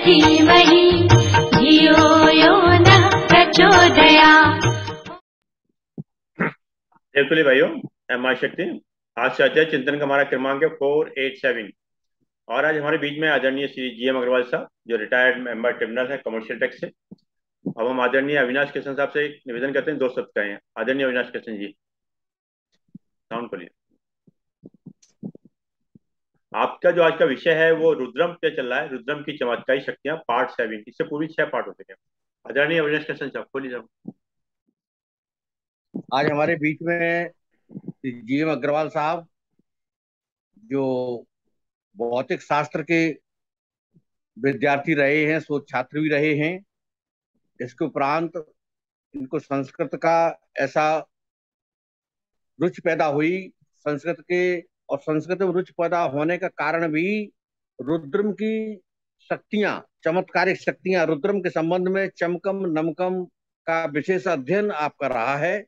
धीमहि धियो यो नः प्रचोदयात्। बिल्कुल भाइयों, माँ शक्ति आज से अध्ययन चिंतन का हमारा क्रमांक है 487 और आज हमारे बीच में आदरणीय श्री जी एम अग्रवाल साहब जो रिटायर्ड मेंबर ट्रिब्यूनल है कमर्शियल टैक्स से। अब हम आदरणीय अविनाश कृष्ण साहब से निवेदन करते हैं 2 शब्द कहें। आदरणीय अविनाश कृष्ण जी, साउंड खोलिए। आपका जो आज का विषय है वो रुद्रम पे चल रहा है, रुद्रम की चमत्कारी शक्तियां पार्ट 7। इससे पूरी 6 पार्ट होते हैं। आदरणीय अविनाश कृष्ण साहब खोलिए साहब। आज हमारे बीच में जी एम अग्रवाल साहब जो भौतिक शास्त्र के विद्यार्थी रहे हैं, शोध छात्र भी रहे हैं। इसके उपरांत इनको संस्कृत का ऐसा रुचि पैदा हुई संस्कृत के, और संस्कृत में रुचि पैदा होने का कारण भी रुद्रम की शक्तियां, चमत्कारिक शक्तियां, रुद्रम के संबंध में चमकम नमकम का विशेष अध्ययन आपका रहा है।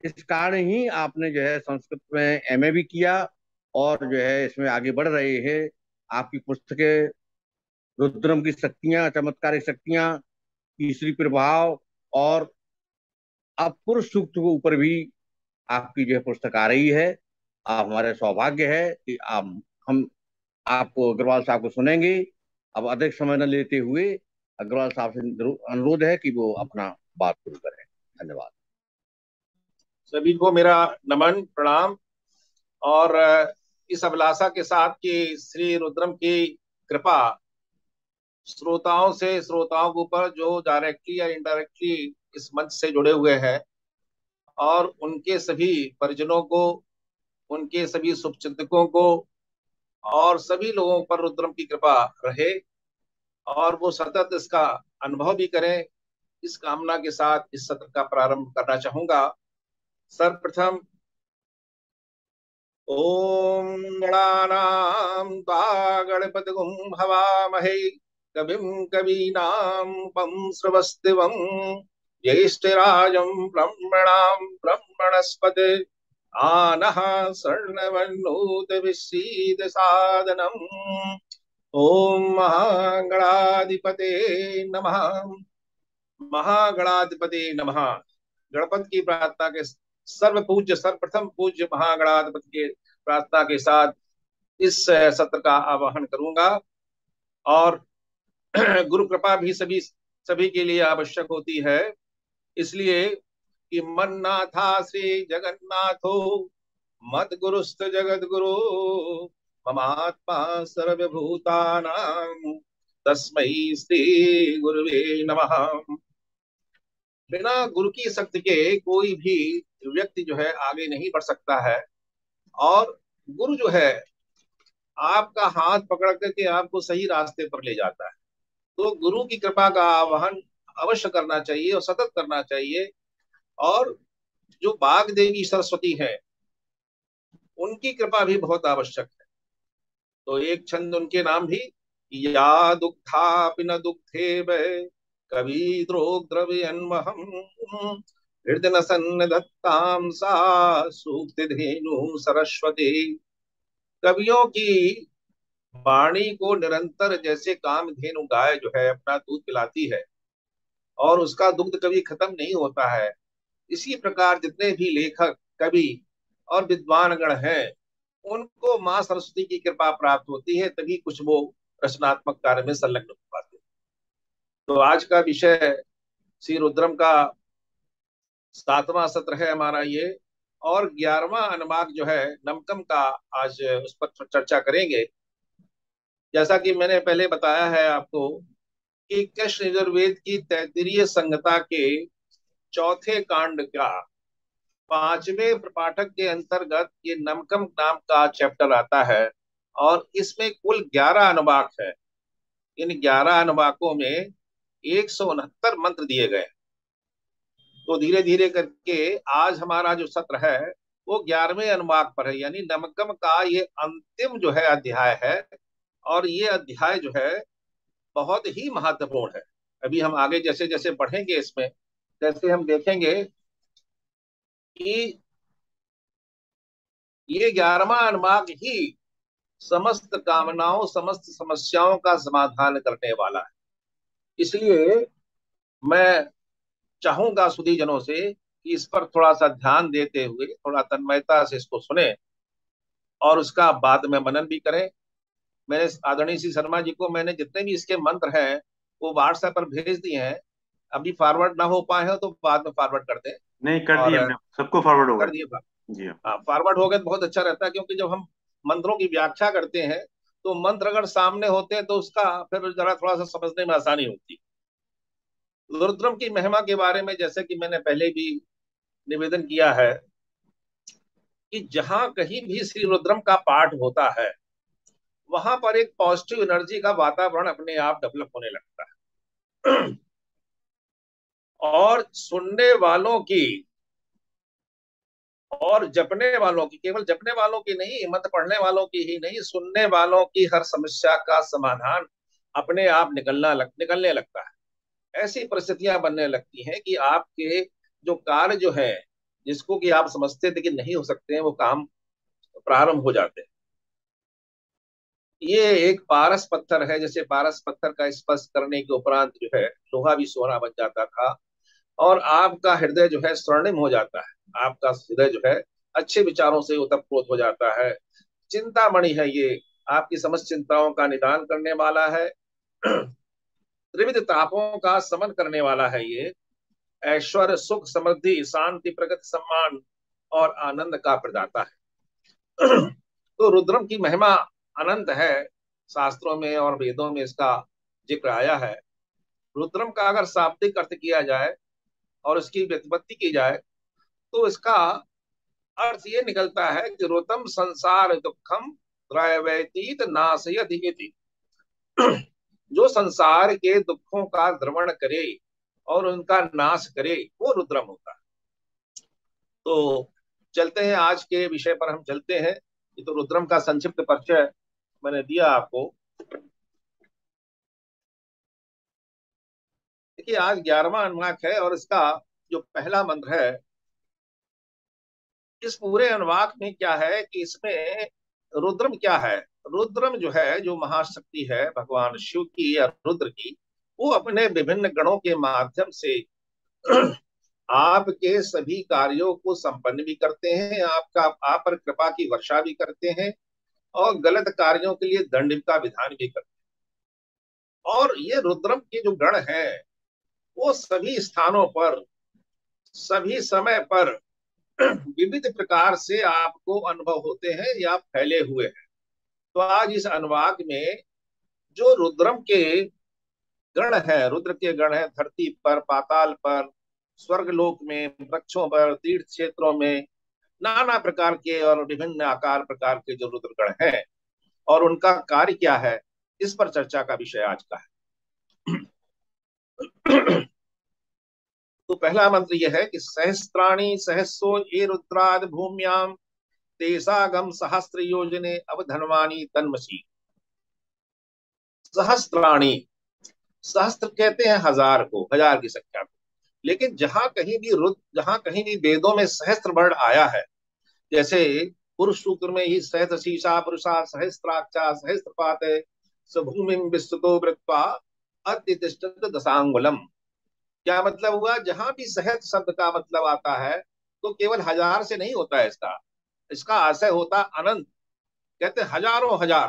इस कारण ही आपने जो है संस्कृत में एमए भी किया और जो है इसमें आगे बढ़ रहे हैं। आपकी पुस्तकें रुद्रम की शक्तियां, चमत्कारिक शक्तियां, तीसरी प्रभाव और अब पुरुष सूक्त के ऊपर भी आपकी जो है पुस्तक आ रही है। आप हमारे सौभाग्य है कि हम आपको अग्रवाल साहब को सुनेंगे। अब अधिक समय न लेते हुए अग्रवाल साहब से अनुरोध है कि वो अपना बात शुरू करें। धन्यवाद। सभी को मेरा नमन प्रणाम और इस अभिलाषा के साथ कि श्री रुद्रम की कृपा श्रोताओं के ऊपर जो डायरेक्टली या इनडायरेक्टली इस मंच से जुड़े हुए हैं और उनके सभी परिजनों को, उनके सभी शुभचिंतकों को और सभी लोगों पर रुद्रम की कृपा रहे और वो सतत इसका अनुभव भी करें, इस कामना के साथ इस सत्र का प्रारंभ करना चाहूंगा। सर्वप्रथम ओम गणानां त्वा गणपतिगुं हवामहे कविं कवीनामुपम श्रवस्तिवं ज्येष्ठराजं ब्रह्मणां ब्रह्मणस्पते आनः शर्णवन्नोत विसीद सादनम्। ओम महागणाधिपते नमः। महागणाधिपते नमः। गणपति की प्रार्थना के सर्वप्रथम पूज्य महागणाधिपति के प्रार्थना के साथ इस सत्र का आवाहन करूंगा और गुरु कृपा भी सभी के लिए आवश्यक होती है, इसलिए कि मन्नाथा श्री जगन्नाथो मत गुरुस्त जगत गुरु ममात्मा सर्वभूतानां तस्मै श्री गुरुवे नमः। बिना गुरु की शक्ति के कोई भी व्यक्ति जो है आगे नहीं बढ़ सकता है और गुरु जो है आपका हाथ पकड़ करके आपको सही रास्ते पर ले जाता है। तो गुरु की कृपा का आह्वान अवश्य करना चाहिए और सतत करना चाहिए। और जो बाग देवी सरस्वती है उनकी कृपा भी बहुत आवश्यक है। तो एक छंद उनके नाम भी, या दुखा पिन दुखे कवि द्रोद्रव्यन्महं हृदय सन्नधत्तां सा सूक्ति धेनु सरस्वती। कवियों की वाणी को निरंतर जैसे कामधेनु गाय जो है अपना दूध पिलाती है और उसका दुग्ध कभी खत्म नहीं होता है, इसी प्रकार जितने भी लेखक, कवि और विद्वान गण हैं उनको माँ सरस्वती की कृपा प्राप्त होती है, तभी कुछ वो रचनात्मक कार्य में संलग्न हो पाते हैं। तो आज का विषय श्री रुद्रम का 7वां सत्र है हमारा ये, और 11वां अनुवाक जो है नमकम का आज उस पर चर्चा करेंगे। जैसा कि मैंने पहले बताया है आपको कि कृष्ण यजुर्वेद की तैत्तिरीय संहिता के 4थे कांड का 5वें प्रपाठक के अंतर्गत ये नमकम नाम का चैप्टर आता है और इसमें कुल 11 अनुवाक है। इन 11 अनुवाकों में 169 मंत्र दिए गए। तो धीरे धीरे करके आज हमारा जो सत्र है वो 11वें अनुवाक पर है, यानी नमकम का ये अंतिम जो है अध्याय है और ये अध्याय जो है बहुत ही महत्वपूर्ण है। अभी हम आगे जैसे जैसे बढ़ेंगे इसमें, जैसे हम देखेंगे कि ये 11वां अनुवाक ही समस्त कामनाओं, समस्त समस्याओं का समाधान करने वाला है। इसलिए मैं चाहूंगा सुधी जनों से कि इस पर थोड़ा सा ध्यान देते हुए थोड़ा तन्मयता से इसको सुने और उसका बाद में मनन भी करें। मैंने आदरणीय श्री शर्मा जी को मैंने जितने भी इसके मंत्र हैं वो व्हाट्सएप पर भेज दिए हैं। अभी फॉरवर्ड ना हो पाए हो तो बाद में फॉरवर्ड कर दें। नहीं, कर दिए और हमने, सबको फॉरवर्ड होगा। कर दिए। जी हाँ। हाँ, फॉरवर्ड हो गए तो बहुत अच्छा रहता है, क्योंकि जब हम मंत्रों की व्याख्या करते हैं तो मंत्र अगर सामने होते हैं तो उसका फिर जरा थोड़ा सा समझने में आसानी होती है। रुद्रम की महिमा के बारे में जैसे कि मैंने पहले भी निवेदन किया है कि जहां कहीं भी श्री रुद्रम का पाठ होता है वहां पर एक पॉजिटिव एनर्जी का वातावरण अपने आप डेवलप होने लगता है। और सुनने वालों की और जपने वालों की, केवल जपने वालों की नहीं, मत पढ़ने वालों की ही नहीं, सुनने वालों की हर समस्या का समाधान अपने आप निकलने लगता है। ऐसी परिस्थितियां बनने लगती हैं कि आपके जो कार्य जो है जिसको कि आप समझते थे कि नहीं हो सकते हैं वो काम प्रारंभ हो जाते हैं। ये एक पारस पत्थर है, जैसे पारस पत्थर का स्पर्श करने के उपरांत जो है लोहा भी सोना बन जाता था और आपका हृदय जो है स्वर्णिम हो जाता है। आपका हृदय जो है अच्छे विचारों से ओतप्रोत हो जाता है। चिंतामणि है ये, आपकी समस्त चिंताओं का निदान करने वाला है। त्रिविध तापों का समन करने वाला है ये। ऐश्वर्य, सुख, समृद्धि, शांति, प्रगति, सम्मान और आनंद का प्रदाता है। तो रुद्रम की महिमा अनंत है। शास्त्रों में और वेदों में इसका जिक्र आया है। रुद्रम का अगर शाब्दिक अर्थ किया जाए और इसकी व्युत्पत्ति की जाए तो इसका अर्थ ये निकलता है कि रुद्रम संसार दुखम त्रयवैतीत नाशयति इति। जो संसार के दुखों का द्रवण करे और उनका नाश करे वो रुद्रम होता है। तो चलते हैं, आज के विषय पर हम चलते हैं। ये तो रुद्रम का संक्षिप्त परिचय मैंने दिया आपको। देखिए, आज 11वां अनुवाक है और इसका जो पहला मंत्र है, इस पूरे अनुवाक में क्या है कि इसमें रुद्रम क्या है। रुद्रम जो है, जो महाशक्ति है भगवान शिव की या रुद्र की, वो अपने विभिन्न गणों के माध्यम से आपके सभी कार्यों को संपन्न भी करते हैं, आप पर कृपा की वर्षा भी करते हैं और गलत कार्यों के लिए दंड का विधान भी करते हैं। और ये रुद्रम के जो गण हैं वो सभी स्थानों पर सभी समय पर विविध प्रकार से आपको अनुभव होते हैं या फैले हुए हैं। तो आज इस अनुवाक में जो रुद्रम के गण है, रुद्र के गण है, धरती पर, पाताल पर, स्वर्गलोक में, वृक्षों पर, तीर्थ क्षेत्रों में नाना प्रकार के और विभिन्न आकार प्रकार के जो रुद्रगण हैं और उनका कार्य क्या है, इस पर चर्चा का विषय आज का है। तो पहला मंत्र यह है कि सहस्त्राणी सहस्रो ये रुद्राद भूम्याम तेसागम सहस्त्र योजने अवधनवानी तन्मसी। सहस्त्राणी, सहस्त्र कहते हैं हजार को, हजार की संख्या को। लेकिन जहां कहीं भी वेदों में सहस्त्र वर्ण आया है, जैसे पुरुष सूत्र में ही सहस्त्र शीशा पुरुषा सहस्त्राक्षा सहस्त्रपात सभूमि विस्तृतो वृत्वा अतिष्ठत दशांगुलम। क्या मतलब हुआ? जहां भी सहस्त्र शब्द का मतलब आता है तो केवल हजार से नहीं होता है, इसका आशय होता अनंत, कहते हजारों हजार।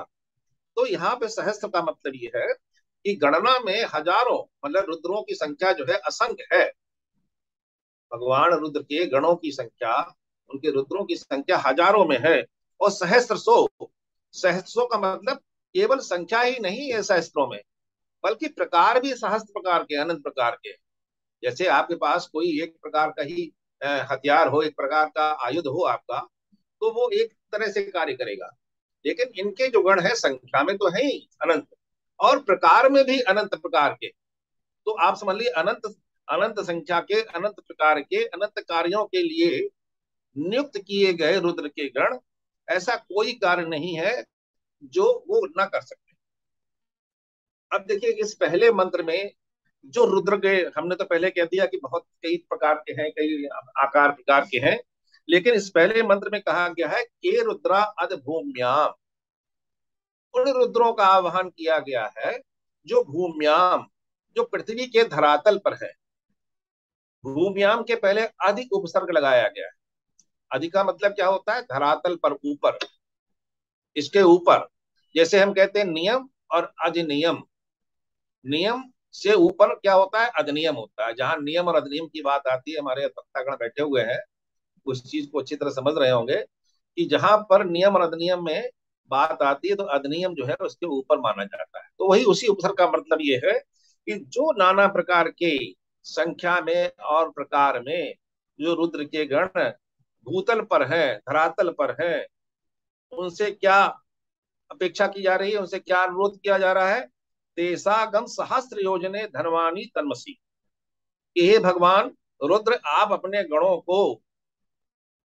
तो यहाँ पे सहस्त्र का मतलब ये है कि गणना में हजारों, मतलब रुद्रों की संख्या जो है असंख्य है। भगवान रुद्र के गणों की संख्या, उनके रुद्रों की संख्या हजारों में है। और सहस्त्रों का मतलब केवल संख्या ही नहीं है सहस्त्रों में, बल्कि प्रकार भी सहस्त्र प्रकार के, अनंत प्रकार के। जैसे आपके पास कोई एक प्रकार का ही हथियार हो, एक प्रकार का आयुध हो आपका, तो वो एक तरह से कार्य करेगा। लेकिन इनके जो गण है संख्या में तो है ही अनंत और प्रकार में भी अनंत प्रकार के। तो आप समझ लीजिए अनंत अनंत संख्या के, अनंत प्रकार के, अनंत कार्यों के लिए नियुक्त किए गए रुद्र के गण, ऐसा कोई कार्य नहीं है जो वो न कर सकते। अब देखिए इस पहले मंत्र में जो रुद्र के, हमने तो पहले कह दिया कि बहुत कई प्रकार के हैं, कई आकार प्रकार के हैं, लेकिन इस पहले मंत्र में कहा गया है के रुद्रा अध भूम्याम। उन रुद्रों का आह्वान किया गया है जो भूम्याम, जो पृथ्वी के धरातल पर है। भूम्याम के पहले अधिक उपसर्ग लगाया गया है। अधिक का मतलब क्या होता है? धरातल पर, ऊपर, इसके ऊपर। जैसे हम कहते हैं नियम और अधिनियम। नियम से ऊपर क्या होता है? अधिनियम होता है। जहां नियम और अधिनियम की बात आती है, हमारे वक्तागण बैठे हुए हैं, उस चीज को अच्छी तरह समझ रहे होंगे कि जहां पर नियम और अधिनियम में बात आती है तो अधिनियम जो है उसके ऊपर माना जाता है। तो वही उसी उपसर्ग का मतलब ये है कि जो नाना प्रकार के संख्या में और प्रकार में जो रुद्र के गण भूतल पर हैं, धरातल पर हैं, उनसे क्या अपेक्षा की जा रही है, उनसे क्या अनुरोध किया जा रहा है? तेसागम सहस्त्र योजने धनवानी तन्मसी। कि हे भगवान रुद्र, आप अपने गणों को,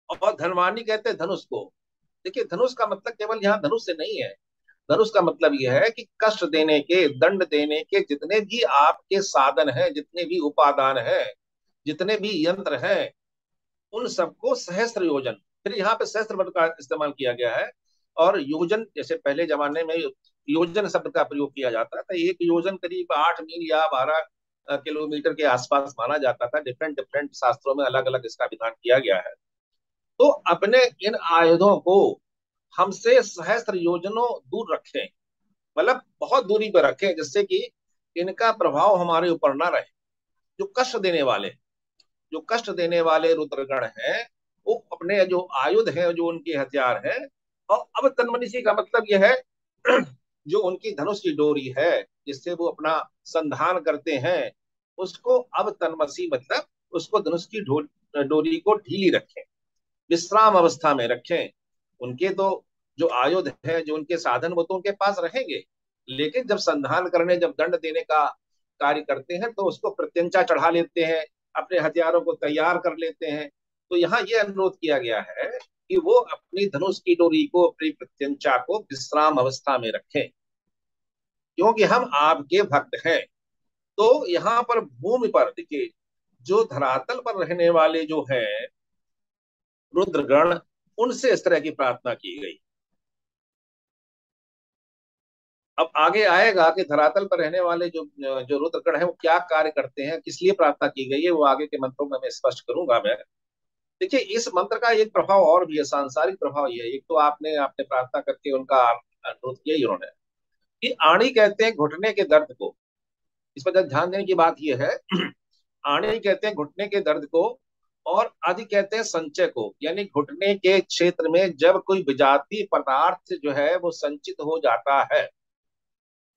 और धनवानी कहते हैं धनुष को। देखिए, धनुष का मतलब केवल यहाँ धनुष से नहीं है। धनुष का मतलब यह है कि कष्ट देने के, दंड देने के जितने भी आपके साधन हैं, जितने भी उपादान हैं, जितने भी यंत्र हैं, उन सबको सहस्त्र योजन। फिर यहाँ पे सहस्त्र शब्द का इस्तेमाल किया गया है। और योजन, जैसे पहले जमाने में योजन शब्द का प्रयोग किया जाता था। एक योजन करीब 8 मील या 12 किलोमीटर के आसपास माना जाता था। डिफरेंट डिफरेंट शास्त्रों में अलग अलग इसका विधान किया गया है। तो अपने इन आयुधों को हमसे सहस्त्र योजनों दूर रखें, मतलब बहुत दूरी पर रखें, जिससे कि इनका प्रभाव हमारे ऊपर ना रहे। जो कष्ट देने वाले, जो कष्ट देने वाले रुद्रगण हैं, वो अपने जो आयुध हैं, जो उनके हथियार हैं, और अब तन्मनीषी का मतलब यह है जो उनकी धनुष की डोरी है, जिससे वो अपना संधान करते हैं, उसको अब तन्मसी मतलब उसको धनुष की डोरी को ढीली रखें, विश्राम अवस्था में रखें। उनके तो जो आयुध है, जो उनके साधन, वो तो उनके पास रहेंगे, लेकिन जब संधान करने, जब दंड देने का कार्य करते हैं, तो उसको प्रत्यंचा चढ़ा लेते हैं, अपने हथियारों को तैयार कर लेते हैं। तो यहाँ ये अनुरोध किया गया है कि वो अपनी धनुष की डोरी को, अपनी प्रत्यंचा को विश्राम अवस्था में रखें, क्योंकि हम आपके भक्त हैं। तो यहाँ पर भूमि पर देखिए, जो धरातल पर रहने वाले जो है रुद्रगण, उनसे इस तरह की प्रार्थना की गई। अब आगे आएगा कि धरातल पर रहने वाले जो जो रुद्रगण है वो क्या कार्य करते हैं, किस लिए प्रार्थना की गई है, वो आगे के मंत्रों में मैं स्पष्ट करूंगा मैं। देखिए, इस मंत्र का एक प्रभाव और भी है, सांसारिक प्रभाव ये है। एक तो आपने आपने प्रार्थना करके उनका अनुरोध किया ही उन्होंने, कि आणी कहते हैं घुटने के दर्द को। इस पर ध्यान देने की बात यह है, आणी कहते हैं घुटने के दर्द को, और आदि कहते हैं संचय को। यानी घुटने के क्षेत्र में जब कोई विजातीय पदार्थ जो है वो संचित हो जाता है,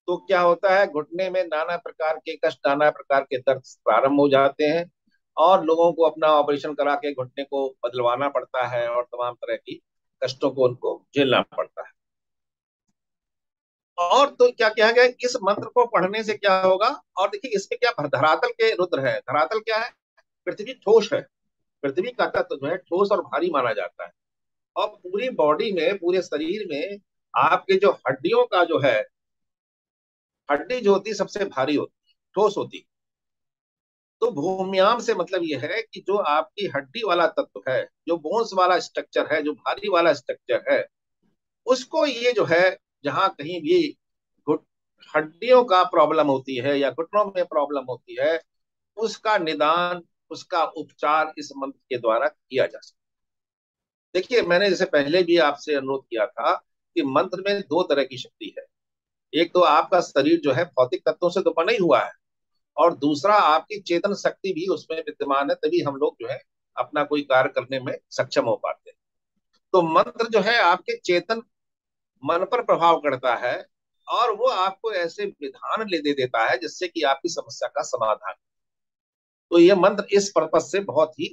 तो क्या होता है? घुटने में नाना प्रकार के कष्ट, नाना प्रकार के दर्द प्रारंभ हो जाते हैं, और लोगों को अपना ऑपरेशन करा के घुटने को बदलवाना पड़ता है, और तमाम तरह की कष्टों को उनको झेलना पड़ता है। और तो क्या कहा गया, इस मंत्र को पढ़ने से क्या होगा? और देखिए, इसमें क्या, धरातल के रुद्र है। धरातल क्या है? पृथ्वी ठोस है। पृथ्वी का तत्व जो है ठोस और भारी माना जाता है। और पूरी बॉडी में, पूरे शरीर में आपके जो हड्डियों का जो है, हड्डी जो होती है सबसे भारी होती, ठोस होती। तो भूम्याम से मतलब यह है कि जो आपकी हड्डी वाला तत्व है, जो बोन्स वाला स्ट्रक्चर है, जो भारी वाला स्ट्रक्चर है, उसको ये जो है, जहां कहीं भी घुट हड्डियों का प्रॉब्लम होती है या घुटनों में प्रॉब्लम होती है, उसका निदान, उसका उपचार इस मंत्र के द्वारा किया जा सकता है। देखिए, मैंने जैसे पहले भी आपसे अनुरोध किया था कि मंत्र में दो तरह की शक्ति है। एक तो आपका शरीर जो है भौतिक तत्वों से तो बना ही हुआ है, और दूसरा आपकी चेतन शक्ति भी उसमें विद्यमान है, तभी हम लोग जो है अपना कोई कार्य करने में सक्षम हो पाते हैं। तो मंत्र जो है आपके चेतन मन पर प्रभाव करता है, और वो आपको ऐसे विधान ले दे देता है जिससे कि आपकी समस्या का समाधान। तो ये मंत्र इस पर्पज से बहुत ही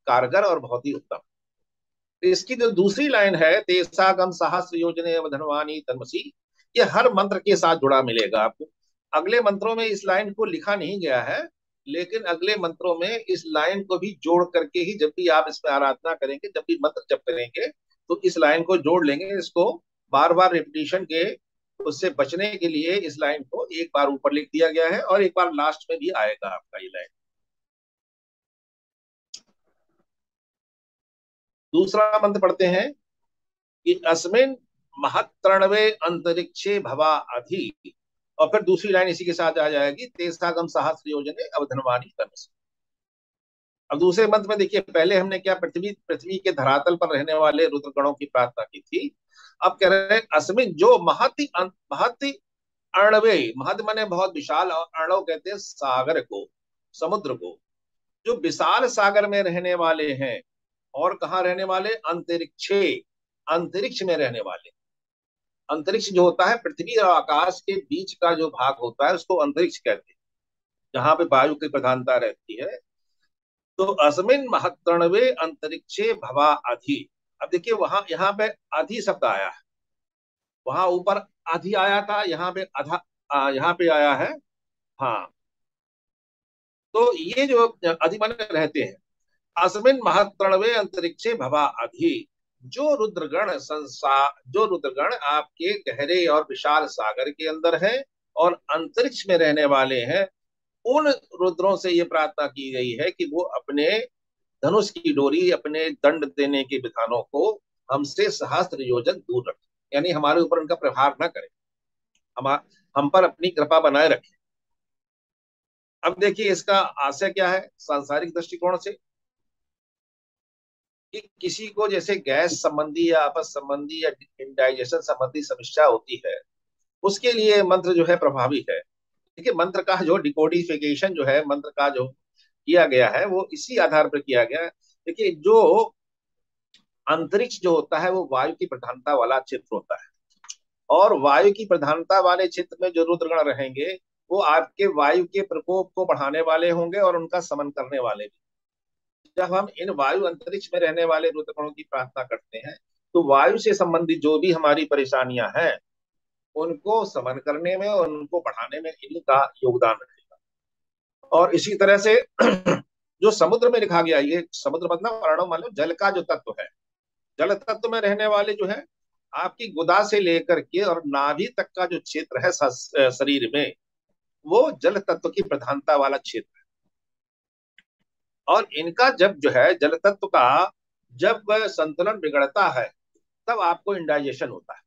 कारगर और बहुत ही उत्तम। तो इसकी जो दूसरी लाइन है, तेसागम सहस्र योजने धनवानी तन्मसी, ये हर मंत्र के साथ जुड़ा मिलेगा आपको। अगले मंत्रों में इस लाइन को लिखा नहीं गया है, लेकिन अगले मंत्रों में इस लाइन को भी जोड़ करके ही, जब भी आप इसमें आराधना करेंगे, जब भी मंत्र जप करेंगे, तो इस लाइन को जोड़ लेंगे। इसको बार बार रिपीटिशन के उससे बचने के लिए इस लाइन को एक बार ऊपर लिख दिया गया है, और एक बार लास्ट में भी आएगा आपका ये लाइन। दूसरा मंत्र पढ़ते हैं कि अस्मिन महत्रणवे अंतरिक्षे भवा अधि और फिर दूसरी लाइन इसी के साथ आ जाएगी, तेसागम सहस्र योजने अवधनवानी तमसि। अब दूसरे मंत्र में देखिए, पहले हमने क्या, पृथ्वी पृथ्वी के धरातल पर रहने वाले रुद्रगणों की प्रार्थना की थी। अब कह रहे हैं अस्मिन जो महति महति अर्णवे, महत माने बहुत विशाल, और अर्णव कहते हैं सागर को, समुद्र को, जो विशाल सागर में रहने वाले हैं। और कहाँ रहने वाले, अंतरिक्षे, अंतरिक्ष में रहने वाले। अंतरिक्ष जो होता है पृथ्वी और आकाश के बीच का जो भाग होता है उसको अंतरिक्ष कहते हैं, जहां पे वायु की प्रधानता रहती है। तो अस्मिन महत्रणवे अंतरिक्षे भवा अधि। अब देखिए वहां, यहाँ पे अधि शब्द आया है, वहां ऊपर अधि आया था, यहाँ पे अधा, यहाँ पे आया है। हाँ, तो ये जो अधि माने रहते हैं, अस्मिन महत्रणवे अंतरिक्षे भवा अधि, जो रुद्रगण आपके गहरे और विशाल सागर के अंदर है और अंतरिक्ष में रहने वाले हैं, उन रुद्रों से ये प्रार्थना की गई है कि वो अपने धनुष की डोरी, अपने दंड देने के विधानों को हमसे सहस्त्र योजन दूर रखें, यानी हमारे ऊपर उनका प्रहार न करें, हम पर अपनी कृपा बनाए रखें। अब देखिए इसका आशय क्या है सांसारिक दृष्टिकोण से, कि किसी को जैसे गैस संबंधी या अपच संबंधी या इंडाइजेशन संबंधी समस्या होती है, उसके लिए मंत्र जो है प्रभावी है। देखिए मंत्र का जो डिकोडिफिकेशन जो है, मंत्र का जो किया गया है वो इसी आधार पर किया गया है। देखिए जो अंतरिक्ष जो होता है वो वायु की प्रधानता वाला क्षेत्र होता है, और वायु की प्रधानता वाले क्षेत्र में जो रुद्रगण रहेंगे वो आपके वायु के प्रकोप को बढ़ाने वाले होंगे और उनका समन करने वाले भी। जब हम इन वायु अंतरिक्ष में रहने वाले रुद्रगणों की प्रार्थना करते हैं तो वायु से संबंधित जो भी हमारी परेशानियां हैं उनको समन करने में और उनको बढ़ाने में इनका योगदान रहेगा। और इसी तरह से जो समुद्र में लिखा गया, ये समुद्र मतलब वर्णम मतलब जल का जो तत्व है, जल तत्व में रहने वाले जो है आपकी गुदा से लेकर के और नाभि तक का जो क्षेत्र है शरीर में, वो जल तत्व की प्रधानता वाला क्षेत्र है। और इनका जब जो है जल तत्व का जब संतुलन बिगड़ता है तब आपको इंडाइजेशन होता है।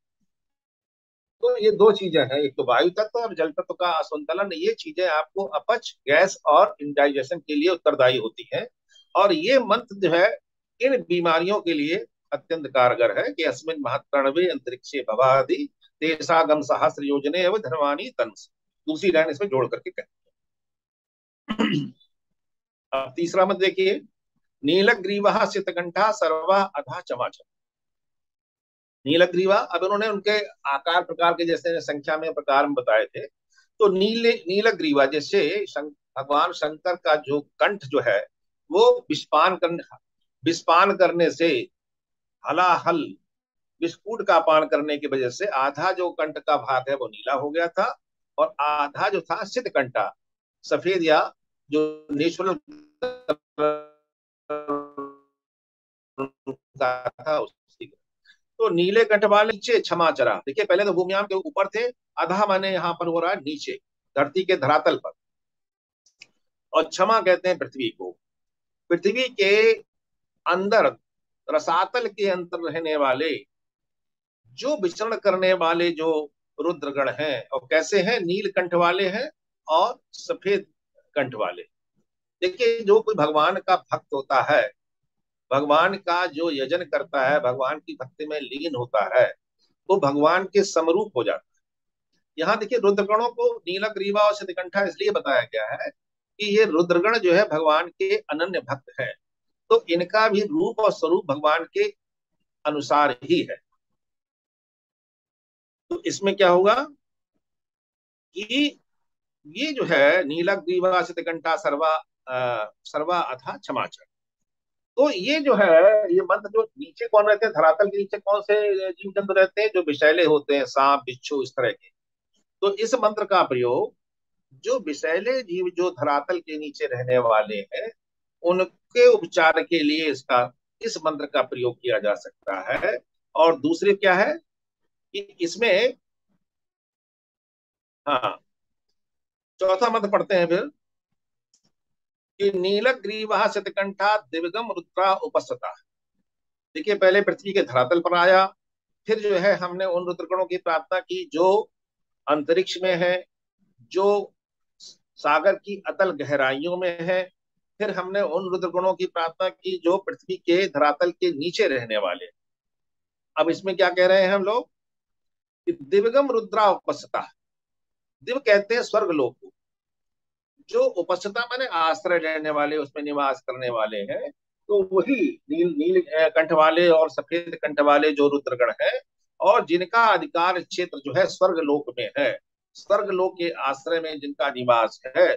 तो ये दो चीजें हैं, एक तो वायु तत्व और जल तत्व का असंतुलन, ये चीजें आपको अपच, गैस और इंडाइजेशन के लिए उत्तरदायी होती हैं। और ये मंत्र जो है इन बीमारियों के लिए अत्यंत कारगर है कि अस्मिन महत्रणवे अंतरिक्षे भवादि तेसागम सहस्र योजने एवं धर्मानी तंस। दूसरी लाइन इसमें जोड़ करके कहते हैं। अब तीसरा मत देखिए, नीलग्रीवा सितकंठा सर्वा अधा चमाचम। नीलग्रीवा, अब उन्होंने उनके आकार प्रकार के जैसे संख्या में प्रकार में बताए थे, तो नीलग्रीवा जैसे भगवान शंकर का जो कंठ जो है वो विस्पान करने से, हलाहल बिस्कुट का पान करने की वजह से आधा जो कंठ का भाग है वो नीला हो गया था, और आधा जो था सितकंठा, सफेद या जो नेचुरल था उसकी। तो नीले कंठ वाले नीचे क्षमाचरा, देखिए पहले तो भूमियाम के ऊपर थे, आधा माने यहाँ पर हो रहा है नीचे धरती के धरातल पर, और क्षमा कहते हैं पृथ्वी को। पृथ्वी के अंदर रसातल के अंदर रहने वाले जो विचरण करने वाले जो रुद्रगण हैं, और कैसे हैं, नील कंठ वाले हैं और सफेद कंठ वाले। देखिए जो कोई भगवान का भक्त होता है, भगवान का जो यजन करता है, भगवान की भक्ति में लीन होता है, वो भगवान के समरूप हो जाता है। यहाँ देखिए रुद्रगणों को नीलग्रीवा और सितकंठा इसलिए बताया गया है कि ये रुद्रगण जो है भगवान के अनन्य भक्त है, तो इनका भी रूप और स्वरूप भगवान के अनुसार ही है। तो इसमें क्या होगा कि ये जो है नीलग्रीवा सितकंठा सर्वा अथा क्षमाचर, तो ये जो है ये मंत्र जो नीचे कौन रहते हैं, धरातल के नीचे कौन से जीव जंतु रहते हैं, जो विषैले होते हैं, सांप बिच्छू इस तरह के। तो इस मंत्र का प्रयोग जो विषैले जीव जो धरातल के नीचे रहने वाले हैं उनके उपचार के लिए इस मंत्र का प्रयोग किया जा सकता है। और दूसरे क्या है कि इसमें, हाँ चौथा मंत्र पढ़ते हैं फिर कि नीलग्रीवा सितकंठा दिव्यगम रुद्रा उपस्थिता। देखिए पहले पृथ्वी के धरातल पर आया, फिर जो है हमने उन रुद्रगणों की प्रार्थना की जो अंतरिक्ष में है, जो सागर की अतल गहराइयों में है। फिर हमने उन रुद्रगणों की प्रार्थना की जो पृथ्वी के धरातल के नीचे रहने वाले। अब इसमें क्या कह रहे हैं हम लोग कि दिव्यगम रुद्रा उपस्थिता। दिव्य कहते हैं स्वर्ग लोक को, जो उपस्थिता माने आश्रय लेने वाले, उसमें निवास करने वाले हैं। तो वही नील नील कंठ वाले और सफेद कंठ वाले जो रुद्रगण हैं, और जिनका अधिकार क्षेत्र जो है स्वर्ग लोक में है, स्वर्ग लोक के आश्रय में जिनका निवास है,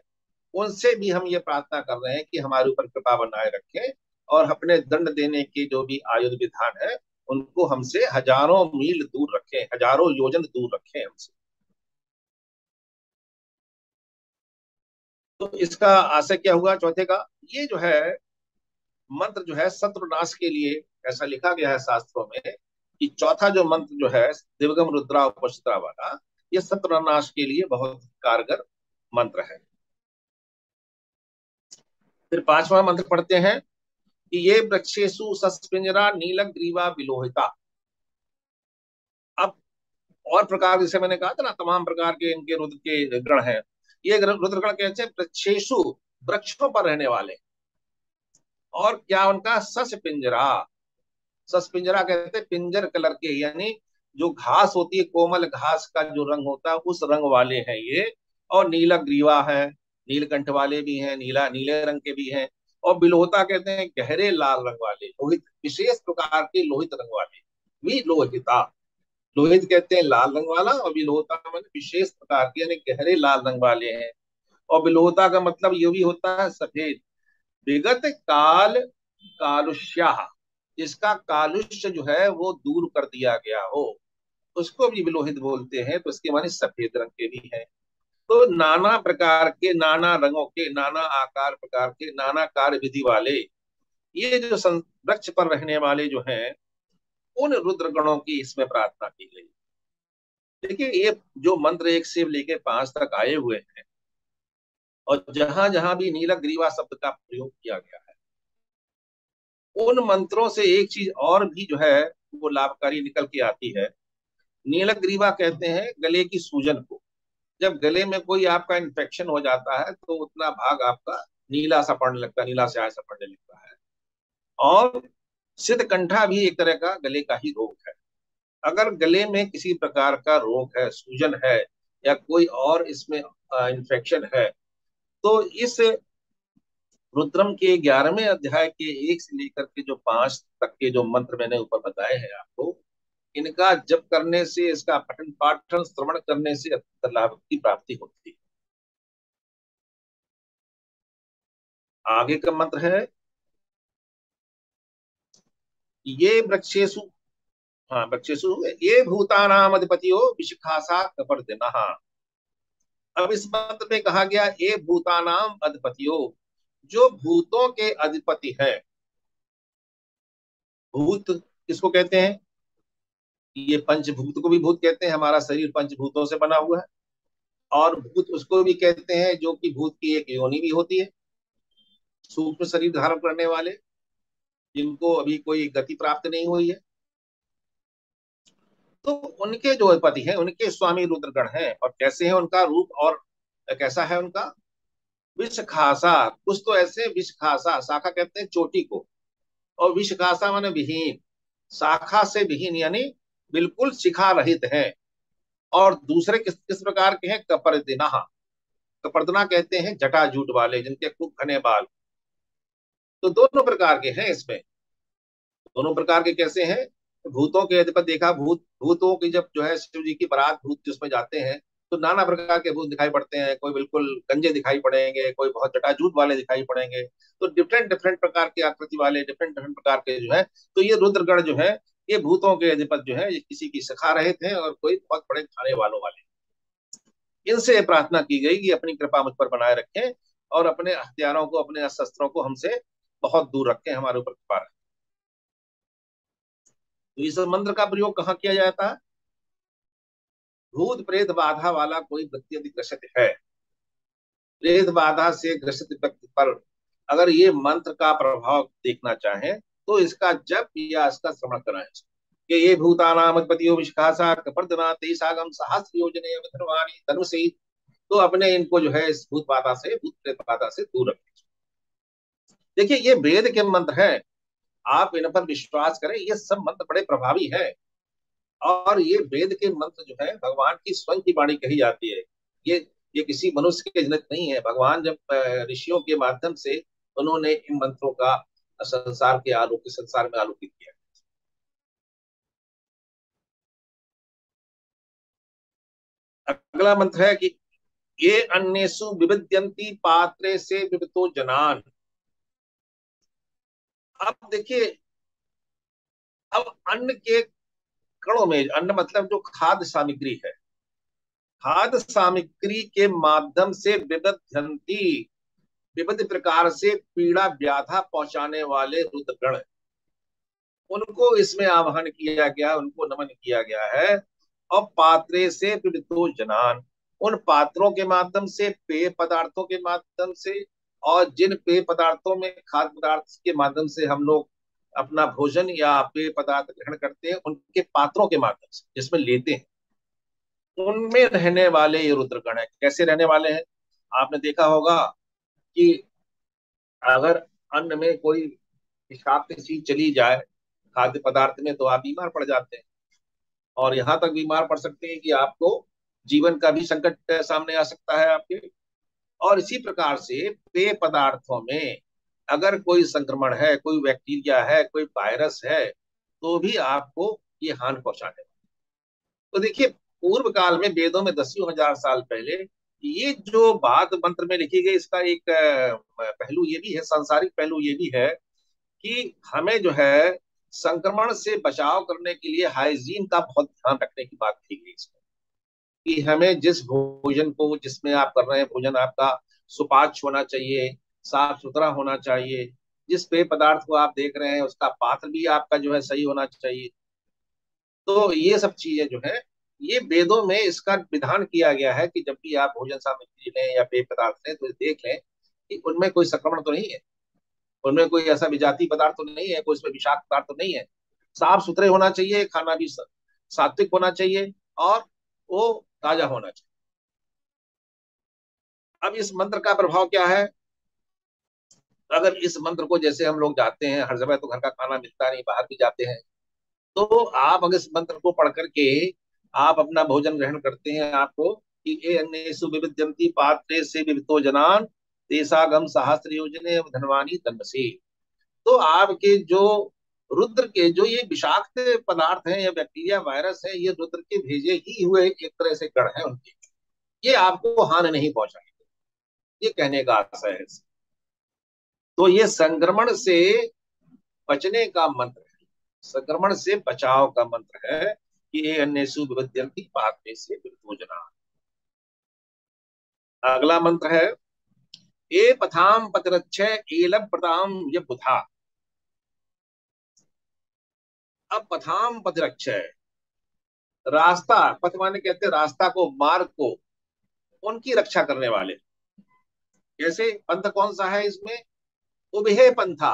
उनसे भी हम ये प्रार्थना कर रहे हैं कि हमारे ऊपर कृपा बनाए रखें और अपने दंड देने के जो भी आयुध विधान है उनको हमसे हजारों मील दूर रखें, हजारों योजन दूर रखें हमसे। तो इसका आशय क्या हुआ चौथे का? ये जो है मंत्र जो है शत्रुनाश के लिए, ऐसा लिखा गया है शास्त्रों में कि चौथा जो मंत्र जो है दिव्यगम रुद्रा उपस्थिता वाला, ये शत्रुनाश के लिए बहुत कारगर मंत्र है। फिर पांचवा मंत्र पढ़ते हैं कि ये वृक्षेशु सस्पिंजरा नीलक ग्रीवा विलोहिता। अब और प्रकार, जैसे मैंने कहा था ना, तमाम प्रकार के इनके रुद्र के गण हैं। ये रुद्र गण कहते हैं वृक्षेशु, वृक्षों पर रहने वाले। और क्या उनका सस्पिंजरा, सस्पिंजरा कहते हैं पिंजर कलर के, यानी जो घास होती है, कोमल घास का जो रंग होता है उस रंग वाले हैं ये। और नीला ग्रीवा है, नीलकंठ वाले भी हैं, नीला नीले रंग के भी हैं। और बिलोहिता कहते हैं गहरे लाल रंग वाले, लोहित, विशेष प्रकार के लोहित रंग वाले, विलोहिता। लोहित कहते हैं लाल रंग वाला, और बिलोहिता मतलब विशेष प्रकार के यानी गहरे लाल रंग वाले हैं। और बिलोहिता का मतलब ये भी होता है सफेद। विगत काल कालुष्या, जिसका कालुष्य जो है वो दूर कर दिया गया हो, उसको भी विलोहित बोलते हैं। तो इसके माने सफेद रंग के भी हैं। तो नाना प्रकार के, नाना रंगों के, नाना आकार प्रकार के, नाना कार्य विधि वाले ये जो वृक्ष पर रहने वाले जो हैं, उन रुद्र गणों की इसमें प्रार्थना की गई। देखिए ये जो मंत्र 1 से लेके 5 तक आए हुए हैं, और जहां जहां भी नीलक ग्रीवा शब्द का प्रयोग किया गया है, उन मंत्रों से एक चीज और भी जो है वो लाभकारी निकल के आती है। नीलक ग्रीवा कहते हैं गले की सूजन को। जब गले में कोई आपका इन्फेक्शन हो जाता है तो उतना भाग आपका नीला सा पड़ने लगता है, नीला स्याह सा पड़ने लगता है। और सिद्धकंठा भी एक तरह का गले का ही रोग है। अगर गले में किसी प्रकार का रोग है, सूजन है, या कोई और इसमें इन्फेक्शन है, तो इस रुद्रम के 11वें अध्याय के 1 से लेकर के जो 5 तक के जो मंत्र मैंने ऊपर बताए हैं आपको, इनका जप करने से, इसका पठन पाठन श्रवण करने से लाभ की प्राप्ति होती है। आगे का मंत्र है ये वृक्षेशु, हाँ वृक्षेशु, ये भूतानाम अधिपतियो विशिखासा कपर्दिनः। अब इस मंत्र में कहा गया ये भूतानाम अधिपतियो, जो भूतों के अधिपति है। भूत किसको कहते हैं? ये पंचभूत को भी भूत कहते हैं, हमारा शरीर पंचभूतों से बना हुआ है। और भूत उसको भी कहते हैं जो कि भूत की एक योनि भी होती है, सूक्ष्म शरीर धारण करने वाले, जिनको अभी कोई गति प्राप्त नहीं हुई है। तो उनके जो अधिपति हैं, उनके स्वामी रुद्रगण हैं। और कैसे है उनका रूप, और कैसा है उनका? विषखासा, कुछ तो ऐसे विषखासा, शाखा कहते हैं चोटी को, और विषखासा माने विहीन, शाखा से विहीन यानी बिल्कुल शिखा रहित हैं। और दूसरे किस किस प्रकार के हैं? कपर्दिना, कपर्दना कहते हैं जटाजूट वाले, जिनके खूब घने बाल। तो दोनों प्रकार के हैं इसमें। दोनों प्रकार के कैसे हैं? भूतों के अधिपति देखा, भूतों की जब जो है शिव जी की बारात भूत जिसमें जाते हैं तो नाना प्रकार के भूत दिखाई पड़ते हैं। कोई बिल्कुल गंजे दिखाई पड़ेंगे, कोई बहुत जटाजूट वाले दिखाई पड़ेंगे। तो डिफरेंट डिफरेंट प्रकार की आकृति वाले, डिफरेंट डिफरेंट प्रकार के जो है, तो ये रुद्रगण जो है, ये भूतों के अधिपति जो है, ये किसी की सखा रहे थे और कोई बहुत बड़े खाने वालों वाले। इनसे प्रार्थना की गई कि अपनी कृपा मुझ पर बनाए रखें और अपने हथियारों को, अपने शस्त्रों को हमसे बहुत दूर रखें, हमारे ऊपर कृपा रखें। तो इस मंत्र का प्रयोग कहाँ किया जाता है? भूत प्रेत बाधा वाला कोई व्यक्ति यदि ग्रसित है, प्रेत बाधा से ग्रसित व्यक्ति पर अगर ये मंत्र का प्रभाव देखना चाहें तो इसका जप या इसका श्रवण कराएं कि ये भूतानाम अधिपतियो विषखासा कपर्दना तेसागम सहस्र योजने धनुषी। तो अपने इनको जो है इस भूत बाधा से, भूत प्रेत बाधा से दूर रखें। देखिए ये वेद के मंत्र हैं, आप इन पर विश्वास करें, ये सब मंत्र बड़े प्रभावी हैं। और ये वेद के मंत्र जो है भगवान की स्वयं की वाणी कही जाती है। ये ये किसी मनुष्य के जनित नहीं है। भगवान जब ऋषियों के माध्यम से उन्होंने इन मंत्रों का संसार में आलोकित किया। अगला मंत्र है कि ये अन्येषु विविद्यन्ति पात्रे से विवितो जनान। अब देखिए, अब अन्न के कणों में, अन्न मतलब जो खाद्य सामग्री है, खाद्य सामग्री के माध्यम से विविद्यन्ति, विविध प्रकार से पीड़ा व्याधा पहुंचाने वाले रुद्रगण, उनको इसमें आह्वान किया गया, उनको नमन किया गया है। और पात्रे से विविधो जनान, उन पात्रों के माध्यम से, पेय पदार्थों के माध्यम से, और जिन पेय पदार्थों में, खाद्य पदार्थ के माध्यम से हम लोग अपना भोजन या पेय पदार्थ ग्रहण करते हैं, उनके पात्रों के माध्यम से जिसमें लेते हैं, उनमें रहने वाले ये रुद्रगण है। कैसे रहने वाले हैं? आपने देखा होगा कि अगर अन्न में कोई विषाक्त चीज चली जाए खाद्य पदार्थ में, तो आप बीमार पड़ जाते हैं। और यहाँ तक बीमार पड़ सकते हैं कि आपको जीवन का भी संकट सामने आ सकता है आपके। और इसी प्रकार से पेय पदार्थों में अगर कोई संक्रमण है, कोई बैक्टीरिया है, कोई वायरस है, तो भी आपको ये हानि पहुंचाने वाला। तो देखिए, पूर्व काल में वेदों में दसियों हजार साल पहले ये जो बात मंत्र में लिखी गई, इसका एक पहलू ये भी है, सांसारिक पहलू ये भी है कि हमें जो है संक्रमण से बचाव करने के लिए हाइजीन का बहुत ध्यान रखने की बात की गई इसमें। कि हमें जिस भोजन को, जिसमें आप कर रहे हैं भोजन, आपका सुपाच्य होना चाहिए, साफ सुथरा होना चाहिए। जिस पेय पदार्थ को आप देख रहे हैं उसका पात्र भी आपका जो है सही होना चाहिए। तो ये सब चीजें जो है, ये वेदों में इसका विधान किया गया है कि जब भी आप भोजन सामग्री लें या पेय पदार्थ लें, तो देख लें कि उनमें कोई संक्रमण तो नहीं है, उनमें कोई ऐसा विजातीय पदार्थ तो नहीं है, कोई इसमें विषाक्त पदार्थ तो नहीं है। साफ सुथरे होना चाहिए, खाना भी सात्विक होना चाहिए, और वो ताजा होना चाहिए। अब इस मंत्र का प्रभाव क्या है? अगर इस मंत्र को, जैसे हम लोग जाते हैं हर जगह, तो घर का खाना मिलता नहीं, बाहर भी जाते हैं, तो आप अगर इस मंत्र को पढ़ करके आप अपना भोजन ग्रहण करते हैं, आपको कि ए अन्येषु विविद्यन्ति पात्रे से विवितो जनान तेषागम सहस्र योजने धनवानी तन्मसि। तो आपके जो रुद्र के जो ये विषाक्त पदार्थ हैं या बैक्टीरिया वायरस है, ये रुद्र के भेजे ही हुए एक तरह से गण है उनके, ये आपको हानि नहीं पहुंचाएंगे, ये कहने का आशय है। तो ये संक्रमण से बचने का मंत्र है, संक्रमण से बचाव का मंत्र है कि ये अन्येषु विविद्यन्ति पात्रे से विवितो जनान। अगला मंत्र है ए पथाम पतिरक्षय एलम प्रताम ये बुधा। अब पथाम पतिरक्षय, रास्ता, पथ माने कहते हैं रास्ता को, मार्ग को, उनकी रक्षा करने वाले। जैसे पंथ कौन सा है इसमें? उभे पंथा,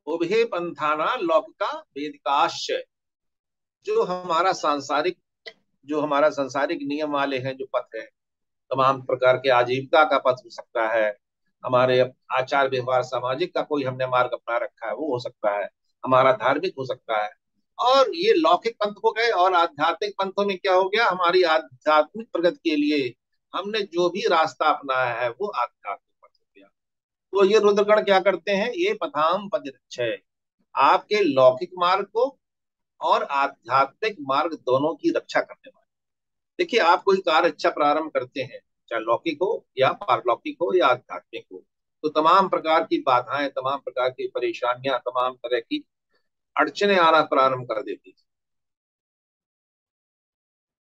उभे पंथाना लौकिका वेदिकाश्च। जो हमारा सांसारिक नियम वाले हैं जो पथ है, तमाम प्रकार के आजीविका का पथ हो सकता है, हमारे आचार व्यवहार सामाजिक का कोई हमने मार्ग अपना रखा है वो हो सकता है, हमारा धार्मिक हो सकता है। और ये लौकिक पंथ हो गए। और आध्यात्मिक पंथों में क्या हो गया? हमारी आध्यात्मिक प्रगति के लिए हमने जो भी रास्ता अपनाया है वो आध्यात्मिक पंथ हो गया। तो ये रुद्रगण क्या करते हैं? ये पथाम पतिरक्षय, आपके लौकिक मार्ग को और आध्यात्मिक मार्ग दोनों की रक्षा करने वाले। देखिए, आप कोई कार्य अच्छा प्रारंभ करते हैं, चाहे लौकिक हो या पारलौकिक हो या आध्यात्मिक हो, तो तमाम प्रकार की बाधाएं, तमाम प्रकार की परेशानियां, तमाम तरह की अड़चने आना प्रारंभ कर देती है।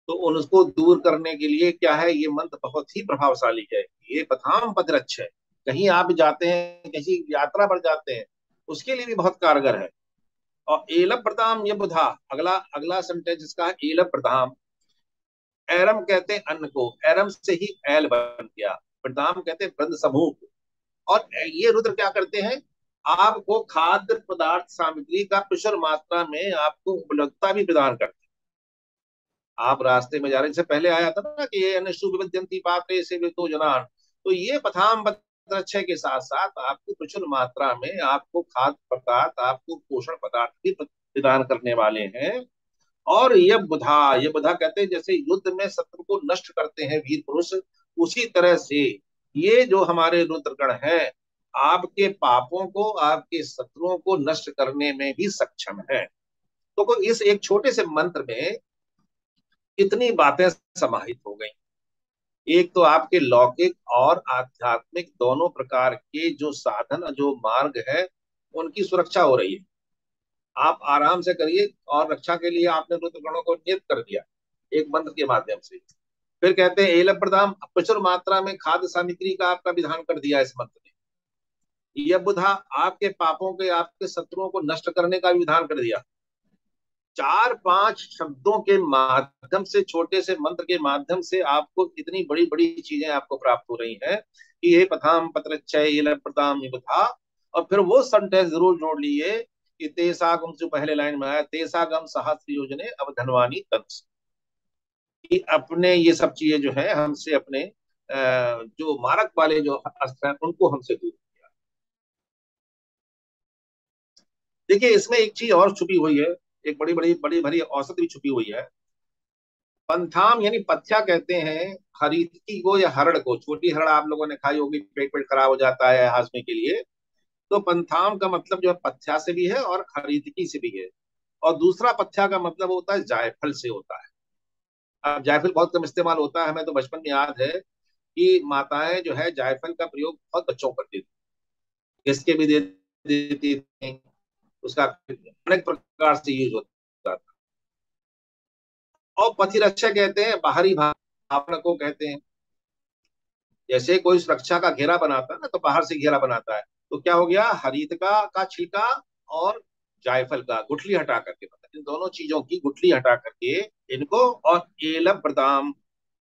तो उनको दूर करने के लिए क्या है, ये मंत्र बहुत ही प्रभावशाली है। ये पथाम पतिरक्षय, कहीं आप जाते हैं, किसी यात्रा पर जाते हैं, उसके लिए भी बहुत कारगर है। और एलम प्रताम ये बुधा, अगला अगला सेंटेंस इसका है एलम प्रताम। एरम कहते हैं अन्न को, एरम से ही एल बन गया, प्रताम कहते हैं वृंद समूह। और ये रुद्र क्या करते हैं? आपको खाद्य पदार्थ सामग्री का प्रचुर मात्रा में आपको उपलब्धता भी प्रदान करते हैं। आप रास्ते में जा रहे हैं, जैसे पहले आया था ना कि ये अनशु विद्यंती पापे से वे तो जनान, तो ये पथाम पत्रच्छय के साथ साथ आपको प्रचुर मात्रा में आपको खाद्य पदार्थ, आपको पोषण पदार्थ भी प्रदान करने वाले हैं। और ये बुधा कहते हैं जैसे युद्ध में शत्रु को नष्ट करते हैं वीर पुरुष, उसी तरह से ये जो हमारे रुद्रगण है आपके पापों को, आपके शत्रुओं को नष्ट करने में भी सक्षम है। तो इस एक छोटे से मंत्र में कितनी बातें समाहित हो गई। एक तो आपके लौकिक और आध्यात्मिक दोनों प्रकार के जो साधन, जो मार्ग है, उनकी सुरक्षा हो रही है। आप आराम से करिए, और रक्षा के लिए आपने रुद्रगणों को नियत कर दिया एक मंत्र के माध्यम से। फिर कहते हैं एल प्रदाम, प्रचुर मात्रा में खाद्य सामग्री का आपका विधान कर दिया इस मंत्र ने। यह बुधा, आपके पापों के, आपके शत्रुओं को नष्ट करने का भी विधान कर दिया। 4-5 शब्दों के माध्यम से, छोटे से मंत्र के माध्यम से आपको इतनी बड़ी बड़ी चीजें आपको प्राप्त हो रही हैं कि ये पथाम पत्रच्छय एल प्रदाम बुधा। और फिर वो सेंटेंस जरूर जोड़ लिए कि तेसागम, जो पहले लाइन में आया, तेसागम सहस्त्र योजने अब धनवानी तत्स, कि अपने ये सब चीजें जो है हमसे, अपने जो मारक वाले जो अस्त्र हैं उनको हमसे दूर किया। देखिए इसमें एक चीज और छुपी हुई है, एक बड़ी बड़ी बड़ी भरी औसत भी छुपी हुई है। पंथाम यानी पथ्या कहते हैं हरितकी को या हरड़ को। छोटी हरड़ आप लोगों ने खाई होगी, पेट पेट खराब हो जाता है हाजमे के लिए। तो पंथाम का मतलब जो है पथ्या से भी है और हरितकी से भी है। और दूसरा पथ्या का मतलब होता है जायफल से होता है। अब जायफल बहुत कम इस्तेमाल होता है, हमें तो बचपन में याद है कि माताएं जो है जायफल का प्रयोग बहुत बच्चों को करती थी, इसके भी दे देती थी, उसका अनेक प्रकार से यूज होता था। और प्रतिरक्षा कहते हैं बाहरी भावना को कहते हैं। जैसे कोई सुरक्षा का घेरा बनाता है ना, तो बाहर से घेरा बनाता है, तो क्या हो गया, हरित का छिलका और जायफल का गुठली हटा करके, मतलब इन दोनों चीजों की गुठली हटा करके इनको, और एल बदाम,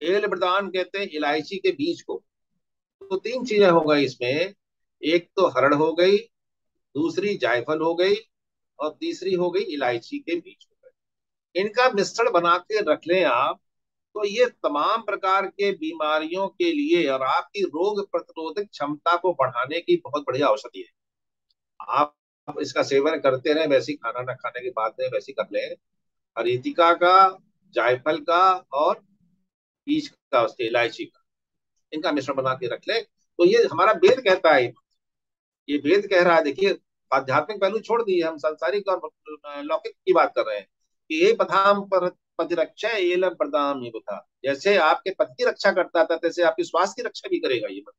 एल बदाम कहते हैं इलायची के बीज को। तो 3 चीजें हो गई इसमें, एक तो हरड़ हो गई, दूसरी जायफल हो गई, और तीसरी हो गई इलायची के बीज हो गए। इनका मिश्रण बना के रख लें आप, तो ये तमाम प्रकार के बीमारियों के लिए और आपकी रोग प्रतिरोधक क्षमता को बढ़ाने की बहुत बढ़िया औषधि है। आप इसका सेवन करते रहे, वैसे खाना न खाने के बाद में वैसे कर लें। हरितिका का, जायफल का और बीज का, उसके इलायची का, इनका मिश्रण बना के रख ले। तो ये हमारा वेद कहता है, ये वेद कह रहा है। देखिए आध्यात्मिक पहलू छोड़ दिए, हम सांसारिक और लौकिक की बात कर रहे हैं कि ये पथाम पर प्रतिरक्षा ये प्रदाम ये बता, जैसे आपके पति की रक्षा करता था तैसे आपकी स्वास्थ्य की रक्षा भी करेगा ये मंत्र,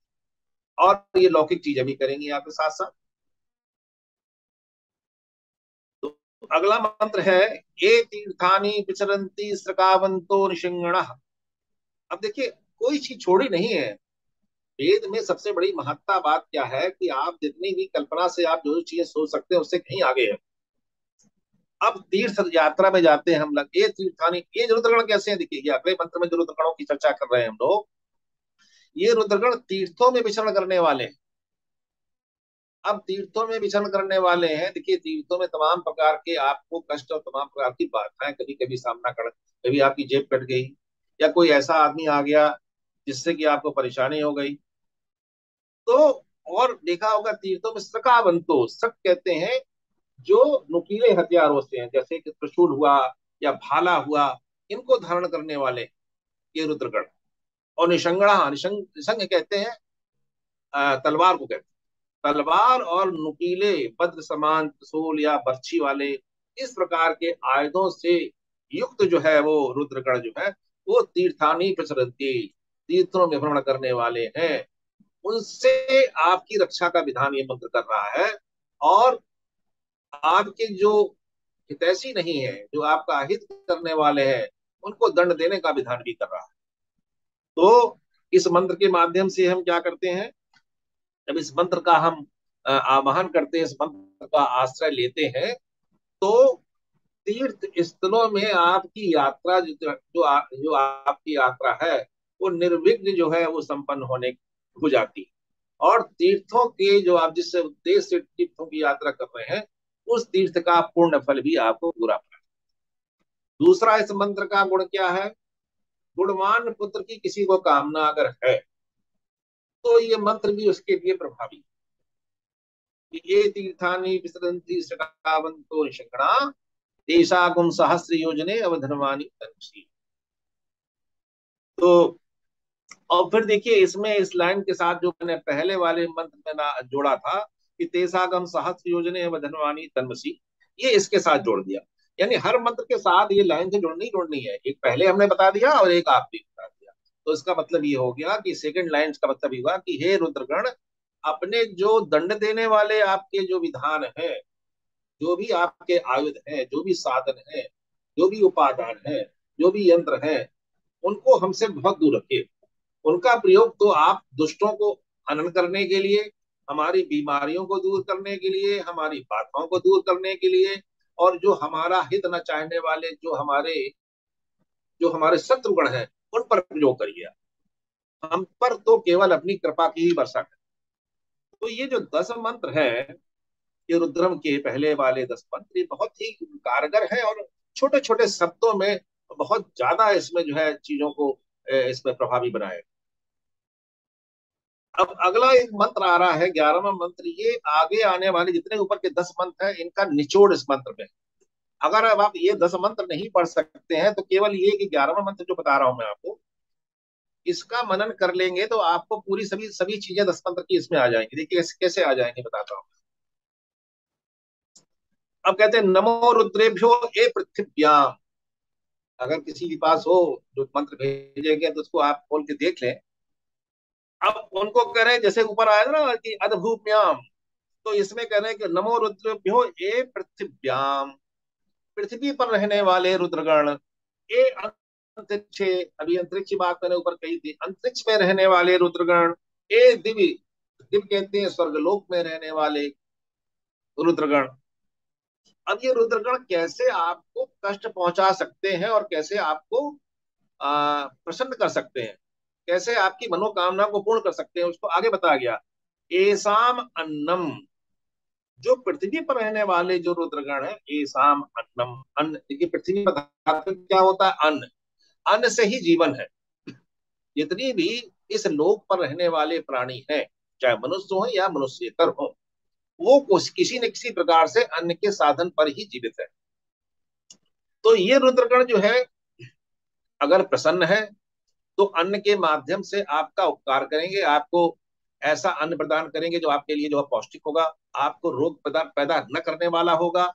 और ये लौकिक चीजें भी करेंगी आपके साथ साथ। तो अगला मंत्र है ये तीर्थानी विचरंती स्रकावंतो निशिंगण। अब देखिए कोई चीज छोड़ी नहीं है। वेद में सबसे बड़ी महत्ता बात क्या है कि आप जितनी भी कल्पना से आप जो चीजें सोच सकते हैं उससे कहीं आगे है। अब तीर्थ यात्रा में जाते हैं हम लोग, ये तीर्थानी, ये रुद्रगण कैसे हैं देखिए, अगले मंत्र में जो रुद्रगणों की चर्चा कर रहे हैं हम लोग, ये रुद्रगण तीर्थों में विचरण करने वाले हैं। अब तीर्थों में विचरण करने वाले हैं, देखिए तीर्थों में तमाम प्रकार के आपको कष्ट और तमाम प्रकार की बाधाएं कभी कभी सामना कर, कभी आपकी जेब कट गई, या कोई ऐसा आदमी आ गया जिससे कि आपको परेशानी हो गई। तो और देखा होगा तीर्थों में सकावंतो, सक कहते हैं जो नुकीले हथियारों से हैं, जैसे कि त्रिशूल हुआ या भाला हुआ, इनको धारण करने वाले ये रुद्रगण। और निशंगणा, निशंग कहते हैं तलवार को कहते हैं। तलवार और नुकीले वज्र समान त्रिशूल या बर्छी वाले इस प्रकार के आयुधों से युक्त जो है वो रुद्रगण जो है वो तीर्थानी प्रचरंती, तीर्थों में भ्रमण करने वाले हैं। उनसे आपकी रक्षा का विधान ये मंत्र कर रहा है। और आपके जो हितैषी नहीं है, जो आपका हित करने वाले हैं, उनको दंड देने का विधान भी कर रहा है। तो इस मंत्र के माध्यम से हम क्या करते हैं, जब इस मंत्र का हम आवाहन करते हैं, इस मंत्र का आश्रय लेते हैं, तो तीर्थ स्थलों में आपकी यात्रा जो आपकी यात्रा है वो निर्विघ्न जो है वो संपन्न होने हो जाती है। और तीर्थों के जो आप जिस उद्देश्य से तीर्थों की यात्रा कर रहे हैं, उस तीर्थ का पूर्ण फल भी आपको पूरा दूसरा इस मंत्र का गुण क्या है? गुणवान पुत्र की किसी को कामना अगर है तो ये मंत्र भी उसके लिए प्रभावी है। ये तीर्थानि विसरन्ति सटावन्तो निषंगणा देशागुम सहस्र योजने अवधनवानी तनुषी। तो और फिर देखिए इसमें इस लाइन के साथ जो मैंने पहले वाले मंत्र में ना जोड़ा था कि तेसागम सहस्र योजने अवधनवानी तन्मसी, ये इसके साथ जोड़ दिया। यानी हर मंत्र के साथ ये लाइन से जोड़नी है। एक पहले हमने बता दिया और एक आप भी बता दिया। तो इसका मतलब ये हो गया कि सेकंड लाइन का मतलब ये हुआ कि हे रुद्रगण, अपने जो दंड देने वाले आपके जो विधान है, जो भी आपके आयुध हैं, जो भी साधन है, जो भी उपादान है, जो भी यंत्र है, उनको हमसे बहुत दूर रखिए। उनका प्रयोग तो आप दुष्टों को हनन करने के लिए, हमारी बीमारियों को दूर करने के लिए, हमारी बाधाओं को दूर करने के लिए, और जो हमारा हित न चाहने वाले जो हमारे शत्रुगण हैं उन पर प्रयोग करिए। हम पर तो केवल अपनी कृपा की ही वर्षा करें। तो ये जो 10 मंत्र है, ये रुद्रम के पहले वाले 10 मंत्र, ये बहुत ही कारगर है और छोटे छोटे शब्दों में बहुत ज्यादा इसमें जो है चीजों को इसमें प्रभावी बनाए। अब अगला एक मंत्र आ रहा है 11वां मंत्र। ये आगे आने वाले जितने ऊपर के 10 मंत्र हैं इनका निचोड़ इस मंत्र में। अगर अब आप ये 10 मंत्र नहीं पढ़ सकते हैं तो केवल ये कि 11वां मंत्र जो बता रहा हूं मैं आपको, इसका मनन कर लेंगे तो आपको पूरी सभी सभी चीजें 10 मंत्र की इसमें आ जाएंगी। देखिए कैसे आ जाएंगे बताता हूँ। अब कहते हैं नमो रुद्रेभ्यो ए पृथिव्याम। अगर किसी के पास हो जो मंत्र भेजेंगे तो उसको आप खोल के देख लें। अब उनको कह रहे हैं जैसे ऊपर आया ना कि अदभूम्याम, तो इसमें कह रहे हैं कि नमो रुद्रेभ्यो ए पृथिव्याम, पृथ्वी पर रहने वाले रुद्रगण, ए अंतरिक्षे, अभी अंतरिक्ष की बात मैंने ऊपर कही थी, अंतरिक्ष में रहने वाले रुद्रगण, ए दिव्य, दिव्य कहते हैं स्वर्गलोक में रहने वाले रुद्रगण। अब ये रुद्रगण कैसे आपको कष्ट पहुंचा सकते हैं और कैसे आपको प्रसन्न कर सकते हैं, कैसे आपकी मनोकामना को पूर्ण कर सकते हैं, उसको आगे बताया गया। एसाम अन्नम, जो पृथ्वी पर रहने वाले जो रुद्रगण है, एसाम अन्नम, अन्न, देखिए पृथ्वी पर क्या होता है? अन्न, अन्न से ही जीवन है। जितनी भी इस लोक पर रहने वाले प्राणी हैं, चाहे मनुष्य हो या मनुष्येतर हो, वो किसी न किसी प्रकार से अन्न के साधन पर ही जीवित है। तो ये रुद्रगण जो है अगर प्रसन्न है तो अन्न के माध्यम से आपका उपकार करेंगे, आपको ऐसा अन्न प्रदान करेंगे जो आपके लिए जो है पौष्टिक होगा, आपको रोग पैदा न करने वाला होगा,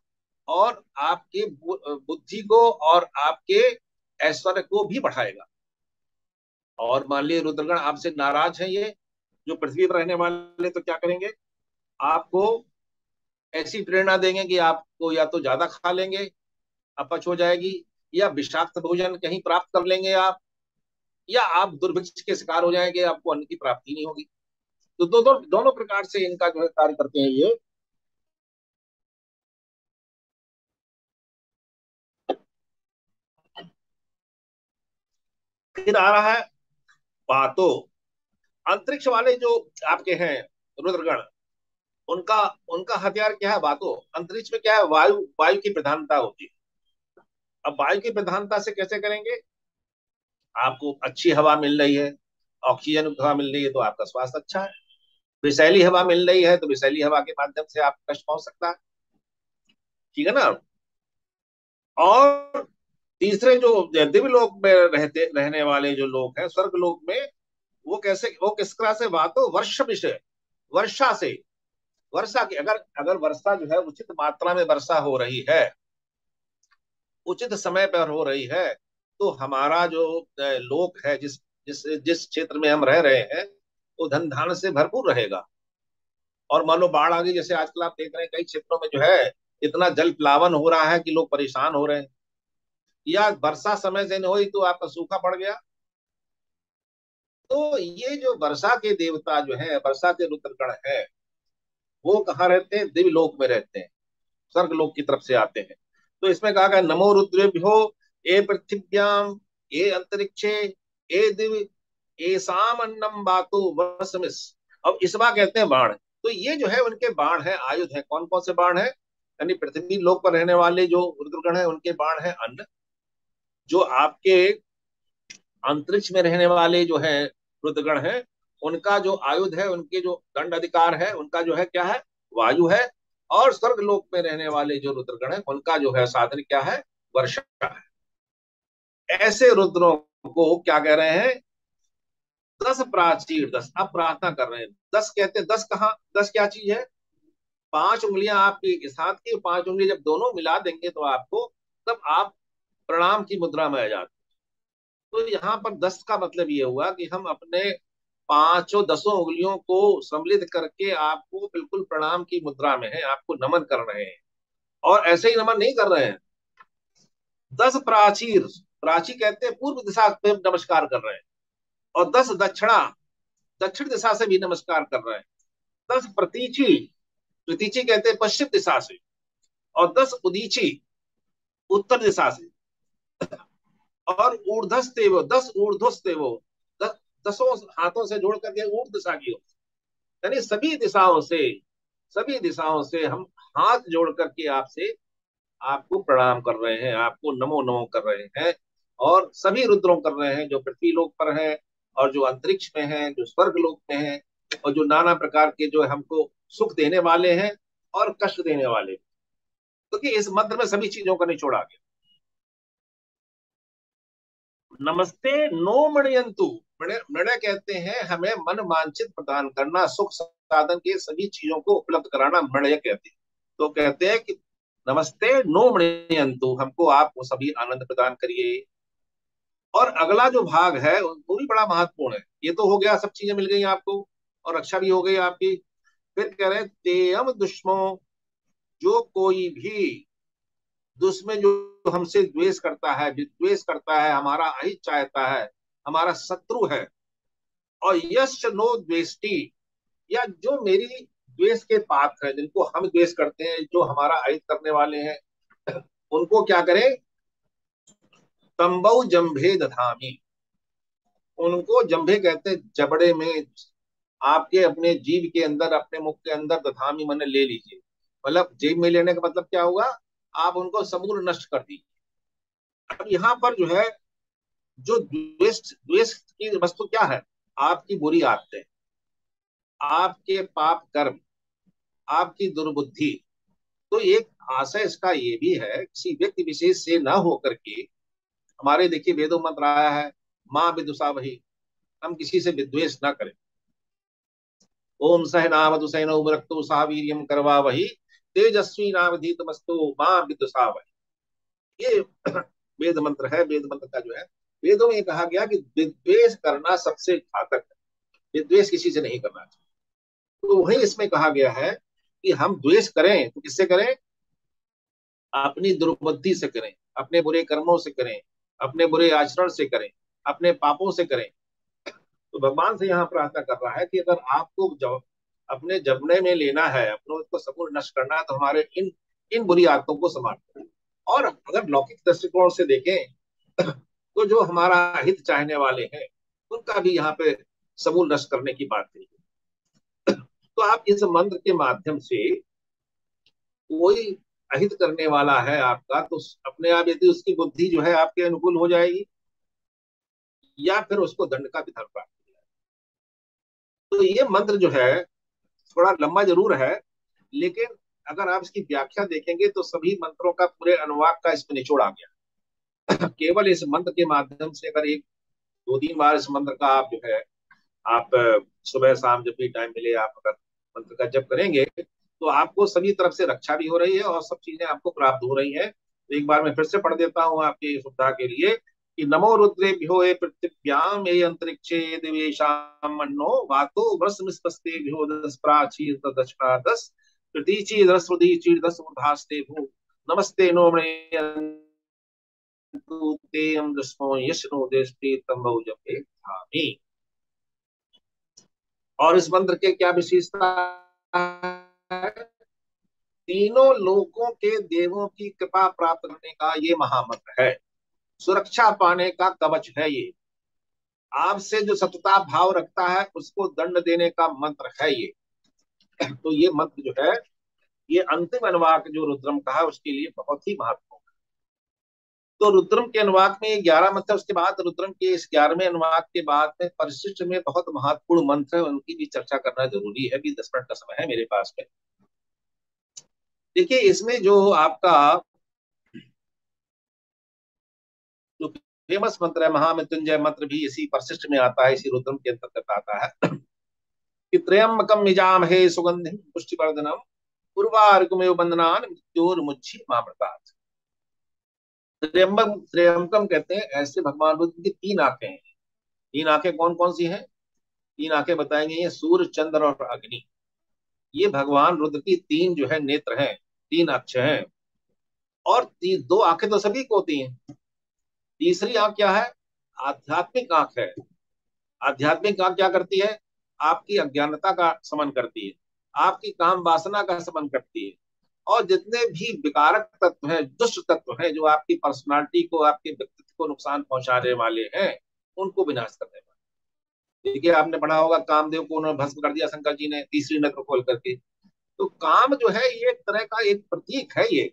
और आपके बुद्धि को और आपके ऐश्वर्य को भी बढ़ाएगा। और मान लीजिए रुद्रगण आपसे नाराज है, ये जो पृथ्वी पर रहने वाले, तो क्या करेंगे? आपको ऐसी प्रेरणा देंगे कि आपको या तो ज्यादा खा लेंगे, अपच हो जाएगी, या विषाक्त भोजन कहीं प्राप्त कर लेंगे आप, या आप दुर्भिक्ष के शिकार हो जाएंगे, आपको अन्न की प्राप्ति नहीं होगी। तो दोनों प्रकार से इनका जो है कार्य करते हैं ये। फिर आ रहा है बातो, अंतरिक्ष वाले जो आपके हैं रुद्रगण, उनका उनका हथियार क्या है? बातो। अंतरिक्ष में क्या है? वायु, वायु की प्रधानता होती है। अब वायु की प्रधानता से कैसे करेंगे? आपको अच्छी हवा मिल रही है, ऑक्सीजन हवा मिल रही है तो आपका स्वास्थ्य अच्छा है। विषैली हवा मिल रही है तो विषैली हवा के माध्यम से आपको कष्ट पहुंच सकता है, ठीक है ना। और तीसरे जो दिव्य लोक में रहने वाले जो लोग हैं, स्वर्ग लोक में, वो कैसे, वो किस तरह से? बातो वर्ष विषय, वर्षा से, वर्षा की, अगर अगर वर्षा जो है उचित मात्रा में वर्षा हो रही है, उचित समय पर हो रही है, तो हमारा जो लोक है, जिस जिस जिस क्षेत्र में हम रह रहे हैं, वो धन धान्य से भरपूर रहेगा। और मान लो बाढ़ आ गई, जैसे आजकल आप देख रहे हैं कई क्षेत्रों में जो है इतना जल प्लावन हो रहा है कि लोग परेशान हो रहे हैं, या वर्षा समय से नहीं हुई तो आपका सूखा पड़ गया। तो ये जो वर्षा के देवता जो है, वर्षा के रुद्रगण है, वो कहाँ रहते हैं? दिव्य लोक में रहते हैं, स्वर्ग लोक की तरफ से आते हैं। तो इसमें कहा गया नमो रुद्रेभ्यो ए पृथिव्याम ए अंतरिक्षे ए दिव्य एसाम अन्नम बातु वसमिस। अब इस बार कहते हैं बाण। तो ये जो है उनके बाण है, आयुध है। कौन कौन से बाण है? यानी पृथ्वी लोक पर रहने वाले जो रुद्रगण है उनके बाण है अन्न, जो आपके अंतरिक्ष में रहने वाले जो है रुद्रगण है, उनका जो आयुध है, उनके जो दंड अधिकार है, उनका जो है क्या है, वायु है। और स्वर्ग लोक में रहने वाले जो रुद्रगण है, उनका जो है साधन क्या है, वर्षा है। ऐसे रुद्रों को क्या कह रहे हैं, 10 प्राचीर 10। अब प्रार्थना कर रहे हैं, 10 कहते हैं, 10 कहाँ, 10 क्या चीज है, 5 उंगलियां आपकी इस हाथ की, 5 उंगली जब दोनों मिला देंगे तो आपको, तब आप प्रणाम की मुद्रा में आ जाते। तो यहाँ पर 10 का मतलब ये हुआ कि हम अपने पांचों 10 उंगलियों को सम्मिलित करके आपको बिल्कुल प्रणाम की मुद्रा में है, आपको नमन कर रहे हैं। और ऐसे ही नमन नहीं कर रहे हैं, 10 प्राचीर, प्राची कहते हैं पूर्व दिशा पे नमस्कार कर रहे हैं। और 10 दक्षिणा, दक्षिण दिशा से भी नमस्कार कर रहे हैं। 10 प्रतीची, प्रतीची कहते हैं पश्चिम दिशा से। और 10 उदीची, उत्तर दिशा से। और ऊर्ध्वस्तेव, 10 ऊर्ध्वस्तेव, 10 हाथों से जोड़ करके ऊर्ध्व दिशा की ओर, यानी सभी दिशाओं से हम हाथ जोड़ करके आपसे, आपको प्रणाम कर रहे हैं, आपको नमो नमो कर रहे हैं। और सभी रुद्रों कर रहे हैं, जो पृथ्वी लोक पर है, और जो अंतरिक्ष में है, जो स्वर्ग लोक में है, और जो नाना प्रकार के जो हमको सुख देने वाले हैं और कष्ट देने वाले। क्योंकि इस मंत्र में सभी चीजों का निचोड़ आ गया। नमस्ते नो मणयंतु, मृणय कहते हैं हमें मन वांछित प्रदान करना, सुख साधन के सभी चीजों को उपलब्ध कराना मणय कहते हैं। तो कहते हैं कि नमस्ते नो मणयंतु, हमको आप वो सभी आनंद प्रदान करिए। और अगला जो भाग है वो भी बड़ा महत्वपूर्ण है। ये तो हो गया, सब चीजें मिल गई आपको और रक्षा भी हो गई आपकी। फिर कह रहे हैं तेयम दुश्मो, जो कोई भी दुश्मन जो हमसे द्वेष करता है, विद्वेष करता है, हमारा अहित चाहता है, हमारा शत्रु है। और यश नो द्वेष्टि, या जो मेरी द्वेष के पात्र है, जिनको हम द्वेष करते हैं, जो हमारा अहित करने वाले हैं, उनको क्या करें, तंबऊ जंभे दधामी, उनको जंभे कहते हैं जबड़े में, आपके अपने जीव के अंदर, अपने मुख के अंदर दधामी मन ले लीजिए। मतलब जीव में लेने का मतलब क्या होगा, आप उनको समूल नष्ट कर दीजिए। अब यहाँ पर जो है, जो द्वेष, द्वेष की वस्तु क्या है, आपकी बुरी आदतें, आपके पाप कर्म, आपकी दुर्बुद्धि। तो एक आशय इसका ये भी है, किसी व्यक्ति विशेष से न होकर के, हमारे देखिए वेदों मंत्र आया है, माँ विदुषा वही, हम किसी से विद्वेष न करें। ओम सहनावतु सहनौ भुनक्तु सह वीर्यं करवावहि तेजस्वी नावधीतमस्तु माँ विदुषा वही। ये वेद मंत्र है। वेद मंत्र का जो है, वेदों में कहा गया कि विद्वेष करना सबसे घातक है, विद्वेष किसी से नहीं करना चाहिए। तो वही इसमें कहा गया है कि हम द्वेष करें तो किससे करें, अपनी दुर्बुद्धि से करें, अपने बुरे कर्मों से करें, अपने बुरे आचरण से करें, अपने पापों से करें। तो भगवान से यहाँ प्रार्थना कर रहा है कि अगर आपको जब अपने जबने में लेना है, अपनों को संपूर्ण नष्ट करना है, तो हमारे इन इन बुरी आदतों को समाप्त करें। और अगर लौकिक दृष्टिकोण से देखें तो जो हमारा हित चाहने वाले हैं, उनका भी यहाँ पे समूल नष्ट करने की बात कही। तो आप इस मंत्र के माध्यम से, कोई अहित करने वाला है आपका, तो अपने आप यदि उसकी बुद्धि जो है आपके अनुकूल हो जाएगी, या फिर उसको दंड का विधान प्राप्त हो जाएगा। तो ये मंत्र जो है थोड़ा लंबा जरूर है, लेकिन अगर आप इसकी व्याख्या देखेंगे तो सभी मंत्रों का पूरे अनुवाद का इसमें निचोड़ आ गया। केवल इस मंत्र के माध्यम से अगर 1-2-3 बार इस मंत्र का आप जो है, आप सुबह शाम जब भी टाइम मिले, आप अगर मंत्र का जप करेंगे, तो आपको सभी तरफ से रक्षा भी हो रही है और सब चीजें आपको प्राप्त हो रही हैं। तो एक बार मैं फिर से पढ़ देता हूँ आपकी सुविधा के लिए कि नमो रुद्रेभ्यो ये पृथिव्याम ये अंतरिक्षे दिवेशाम मन्नो वातो वृषमिस्पस्तेभ्यो 10 प्राचीर 10 प्रतीचि 10 रुदीचि 10 ऊर्ध्वास्ते भू नमस्ते नो तेयम दस्मो यशनो देष्टे तंबौ जपे धामी। और इस मंत्र के क्या विशेषता है, तीनों लोकों के देवों की कृपा प्राप्त करने का ये महामंत्र है, सुरक्षा पाने का कवच है ये, आपसे जो सतता भाव रखता है उसको दंड देने का मंत्र है ये। तो ये मंत्र जो है, ये अंतिम अनुवाक जो रुद्रम कहा उसके लिए बहुत ही महत्वपूर्ण है। तो रुद्रम के अनुवाक में 11 मंत्र, उसके बाद रुद्रम के इस 11वें अनुवाक के बाद में परिशिष्ट में बहुत महत्वपूर्ण मंत्र है, उनकी भी चर्चा करना जरूरी है। अभी 10 मिनट का समय है मेरे पास में। देखिए इसमें जो आपका जो फेमस मंत्र है महामृत्युंजय मंत्र भी इसी परिशिष्ट में आता है, इसी रुद्रम के अंतर्गत आता है कि त्र्यंबकम यजामहे सुगंधिम पुष्टिवर्धनम उर्वारुकमेव बंधनान मृत्योर्मुच्छि मामृतात्। त्र्यंबकम कहते हैं ऐसे भगवान रुद्र की 3 आंखें हैं। 3 आंखें कौन कौन सी हैं? 3 आंखें बताएंगे, ये सूर्य, चंद्र और अग्नि। ये भगवान रुद्र की 3 जो है नेत्र हैं, 3 अक्ष हैं। और 2 आंखें तो सभी को होती हैं। तीसरी आंख क्या है? आध्यात्मिक आंख है। आध्यात्मिक आंख क्या करती है? आपकी अज्ञानता का शमन करती है, आपकी काम वासना का शमन करती है, और जितने भी विकारक तत्व हैं, दुष्ट तत्व हैं, जो आपकी पर्सनालिटी को, आपके व्यक्तित्व को नुकसान पहुंचाने वाले हैं, उनको विनाश करने वाले। देखिए आपने पढ़ा होगा कामदेव को उन्होंने भस्म कर दिया शंकर जी ने तीसरी नगर खोल करके। तो काम जो है ये एक तरह का एक प्रतीक है। ये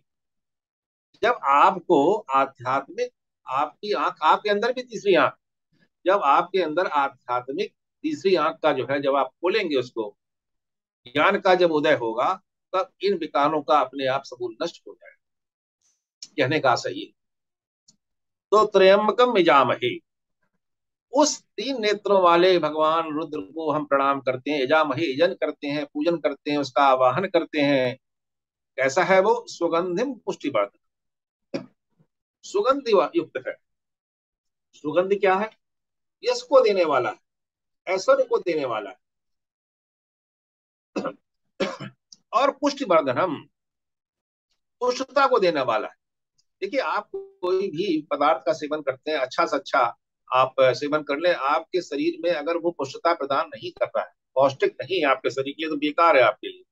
जब आपको आध्यात्मिक, आपकी आंख, आपके अंदर भी तीसरी आंख, जब आपके अंदर आध्यात्मिक तीसरी आंख का जो है जब आप खोलेंगे, उसको ज्ञान का जब उदय होगा, तब इन विकारों का अपने आप सबूत नष्ट हो जाएगा। कहने का सही है। तो त्र्यंबकम यजामहे, उस 3 नेत्रों वाले भगवान रुद्र को हम प्रणाम करते हैं, यजामहे यजन करते हैं, पूजन करते हैं, उसका आवाहन करते हैं। कैसा है वो? सुगंधिम पुष्टिवर्धन, सुगंध युक्त है। सुगंध क्या है? यश को देने वाला है, ऐश्वर्य को देने वाला है। और पुष्टिवर्धनम, पुष्टता को देने वाला है। देखिए आप कोई भी पदार्थ का सेवन करते हैं, अच्छा से अच्छा आप सेवन कर ले, आपके शरीर में अगर वो पुष्टता प्रदान नहीं कर रहा है, पौष्टिक नहीं है आपके शरीर के लिए, तो बेकार है आपके लिए।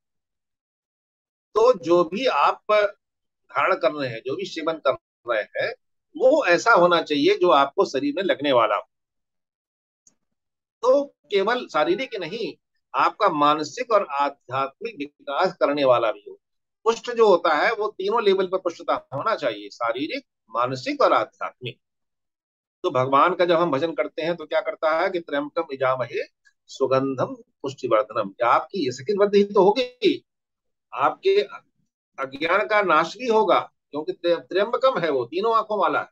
तो जो भी आप धारण कर रहे हैं, जो भी सेवन कर रहे हैं, वो ऐसा होना चाहिए जो आपको शरीर में लगने वाला हो। तो केवल शारीरिक नहीं, आपका मानसिक और आध्यात्मिक विकास करने वाला भी हो। पुष्ट जो होता है वो तीनों लेवल पर पुष्टता होना चाहिए, शारीरिक, मानसिक और आध्यात्मिक। तो भगवान का जब हम भजन करते हैं तो क्या करता है कि त्र्यंबकम यजामहे सुगंधम पुष्टिवर्धनम, आपकी यश की वृद्धि तो होगी, आपके अज्ञान का नाश भी होगा, क्योंकि त्र्यंबकम है, वो तीनों आंखों वाला है।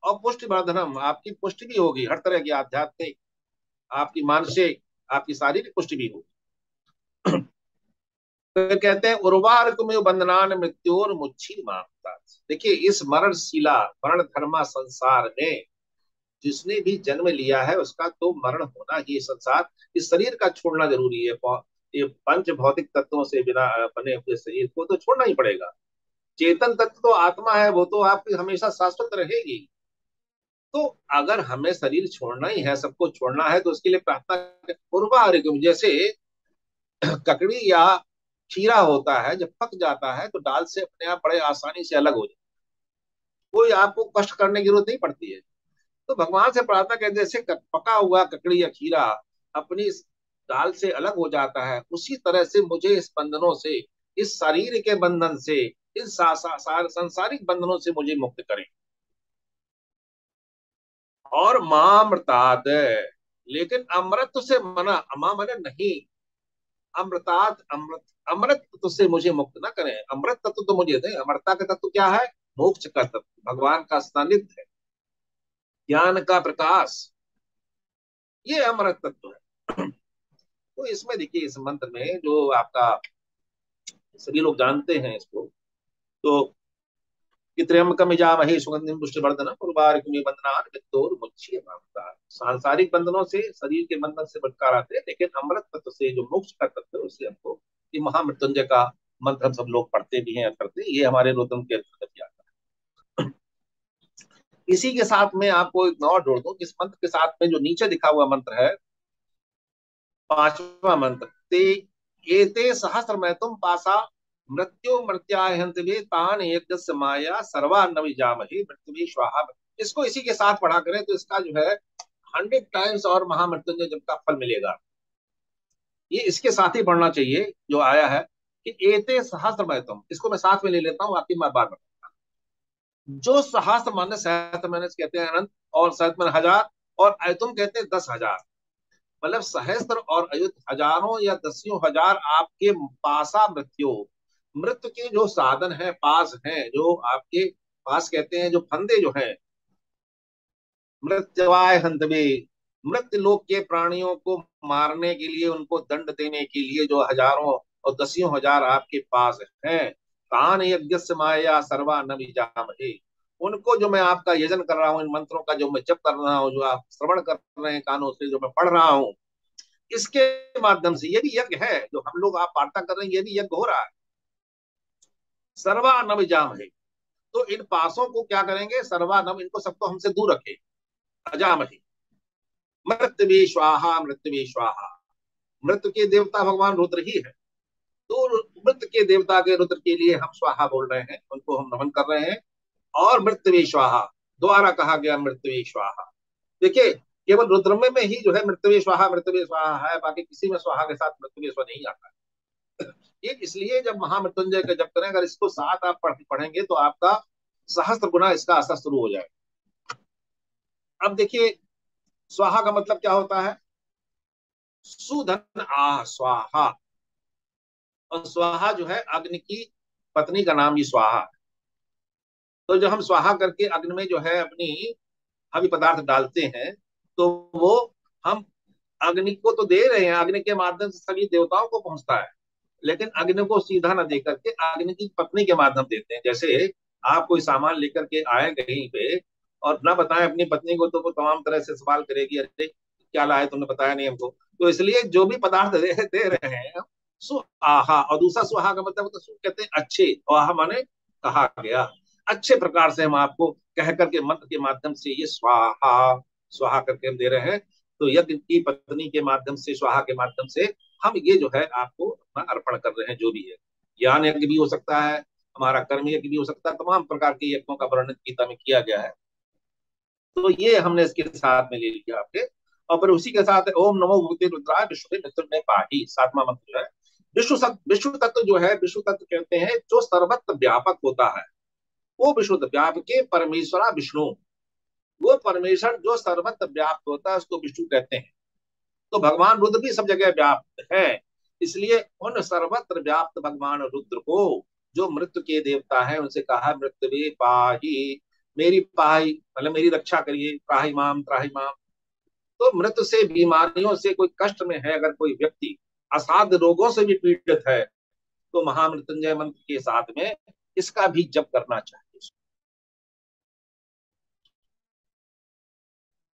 और पुष्टिवर्धनम, आपकी पुष्टि भी होगी, हर तरह की आध्यात्मिक, आपकी मानसिक, आपकी शारीरिक पुष्टि भी होगी। फिर कहते हैं उर्वारुकमेव बंधनान मृत्योर्मुच्छि मामृतात्। देखिए इस मरणशीला, मरण धर्मा संसार में जिसने भी जन्म लिया है उसका तो मरण होना ही, संसार, इस शरीर का छोड़ना जरूरी है। ये पंच भौतिक तत्वों से बिना बने हुए शरीर को तो छोड़ना ही पड़ेगा। चेतन तत्व तो आत्मा है, वो तो आपकी हमेशा शाश्वत रहेगी। तो अगर हमें शरीर छोड़ना ही है, सबको छोड़ना है, तो उसके लिए प्रार्थना उर्वारुकम, जैसे ककड़ी या खीरा होता है, जब पक जाता है तो डाल से अपने आप बड़े आसानी से अलग हो जाता है, कोई आपको कष्ट करने की जरूरत नहीं पड़ती है। तो भगवान से प्रार्थना करें, जैसे पका हुआ ककड़ी या खीरा अपनी डाल से अलग हो जाता है, उसी तरह से मुझे इस बंधनों से, इस शरीर के बंधन से, इस सांसारिक बंधनों से मुझे मुक्त करें। और मामृताद, लेकिन अमृत से मना, अमा मने नहीं, अमृताद, अमृत, अमृत तत्व से मुझे मुक्त ना करें। अमृत तत्व तो मुझे दे। अमृता का तत्व क्या है? मोक्ष का तत्व, भगवान का सानिध्य है, ज्ञान का प्रकाश, ये अमृत तत्व है। तो इसमें देखिए इस मंत्र में जो आपका सभी लोग जानते हैं इसको, तो त्र्यंबकम यजामहे सुगंधिम पुष्टिवर्धनम उर्वारुकमेव बंधनान मृत्योर्मुच्छि मामृतात्। सांसारिक बंधनों से, शरीर के बंधन से बचकर आते हैं, लेकिन अमृत तत्व से, जो मोक्ष का तत्व है, उससे हमको, ये महामृत्युंजय का मंत्र हम सब लोग पढ़ते भी हैं, करते हैं, ये हमारे रुद्रम के अंतर्गत आता है। इसी के साथ में आपको एक और जोड़ दूं, इस मंत्र के साथ में जो नीचे दिखा हुआ मंत्र है, 5वां मंत्र, ते एते सहस्रमय तुम पासा मृत्यु मृत्याहंतवे तान एकदस्य माया सर्वान्नव जामहि मृत्युवे स्वाहा। इसको इसी के साथ पढ़ा करें तो इसका जो है 100 टाइम्स और महामृत्युंजय जब का फल मिलेगा। ये इसके साथ ही पढ़ना चाहिए जो आया है कि एते सहस्रमय तुम, इसको मैं साथ में ले लेता हूँ, आपकी मैं बार बताऊंगा। जो सहस्त्र माने सहस्त्र माने कहते हैं अनंत, और सहस्त्र माने हजार, और अयुतम कहते हैं 10,000। मतलब सहस्त्र और अयुत हजारों या दसियों हजार आपके पासा मृत्यु, मृत्यु के जो साधन है, पास हैं जो आपके पास, कहते हैं जो फंदे जो है, मृत्युवाय हंतवे, मृत्यु लोक के प्राणियों को मारने के लिए, उनको दंड देने के लिए जो हजारों और दसियों हजार आपके पास हैं, तान यज्ञ माया सर्वा न विजामहे, उनको जो मैं आपका यजन कर रहा हूँ, इन मंत्रों का जो मैं जप कर रहा हूँ, जो आप श्रवण कर रहे हैं कानों से, जो मैं पढ़ रहा हूँ, इसके माध्यम से, ये भी यज्ञ है जो हम लोग आप वार्ता कर रहे हैं, ये भी यज्ञ हो रहा है। सर्वा न विजामहे, तो इन पासों को क्या करेंगे, सर्वा नम, इनको सबको हमसे दूर रखे, अजामहे। मृत्यु स्वाहा, मृत्यु स्वाहा, मृत्यु के देवता भगवान रुद्र ही है, तो मृत्यु के देवता के रुद्र के लिए हम स्वाहा बोल रहे हैं, उनको हम नमन कर रहे हैं। और मृत्यु स्वाहा द्वारा कहा गया, मृत्यु स्वाहा। देखिए केवल रुद्र में ही जो है मृत्यु स्वाहा है, बाकी किसी में स्वाहा के साथ मृत्यु स्वा नहीं आता है। ये इसलिए जब महामृत्युंजय का जप करें, अगर इसको साथ आप पढ़ेंगे तो आपका सहस्त्र गुना इसका असर शुरू हो जाएगा। अब देखिए स्वाहा का मतलब क्या होता है, सुधन आ स्वाहा, और स्वाहा जो है अग्नि की पत्नी का नाम ही स्वाहा। तो जब हम स्वाहा करके अग्नि में जो है अपनी हवि पदार्थ डालते हैं, तो वो हम अग्नि को तो दे रहे हैं, अग्नि के माध्यम से सभी देवताओं को पहुंचता है, लेकिन अग्नि को सीधा न दे करके अग्नि की पत्नी के माध्यम देते हैं। जैसे आप कोई सामान लेकर के आए कहीं पे और ना बताएं अपनी पत्नी को, तो वो तमाम तरह से सवाल करेगी, अरे क्या लाए तुमने बताया नहीं हमको। तो इसलिए जो भी पदार्थ दे रहे हैं, सुहा, और दूसरा सुहा का मतलब तो कहते हैं अच्छे, और आहा माने कहा गया, अच्छे प्रकार से हम आपको कह करके मंत्र के माध्यम से ये स्वाहा स्वाहा करके हम दे रहे हैं। तो यज्ञ की पत्नी के माध्यम से, स्वाहा के माध्यम से हम ये जो है आपको अर्पण कर रहे हैं, जो भी है। ज्ञान यज्ञ भी हो सकता है, हमारा कर्म यज्ञ भी हो सकता है, तमाम प्रकार के यज्ञों का वर्णन गीता में किया गया है। तो ये हमने इसके साथ में ले लिया आपके, और फिर उसी के साथ ओम नमो भगवते रुद्राय विष्णु मित्र में पाही, सातवां मंत्र जो है। विष्णु तत्व जो है, विष्णु तत्व कहते हैं जो सर्वत्र व्यापक होता है, वो विष्णु व्यापक के परमेश्वरा विष्णु, वो परमेश्वर जो सर्वत्र व्याप्त होता है उसको विष्णु कहते हैं। तो भगवान रुद्र भी सब जगह व्याप्त है, इसलिए उन सर्वत्र व्याप्त भगवान रुद्र को जो मृत्यु के देवता है, उनसे कहा मृत्युवे पाही, मेरी पाही मतलब मेरी रक्षा करिए, त्राही माम त्राही माम। तो मृत्यु से, बीमारियों से, कोई कष्ट में है अगर कोई व्यक्ति, असाध्य रोगों से भी पीड़ित है, तो महामृत्युंजय मंत्र के साथ में इसका भी जप करना चाहिए।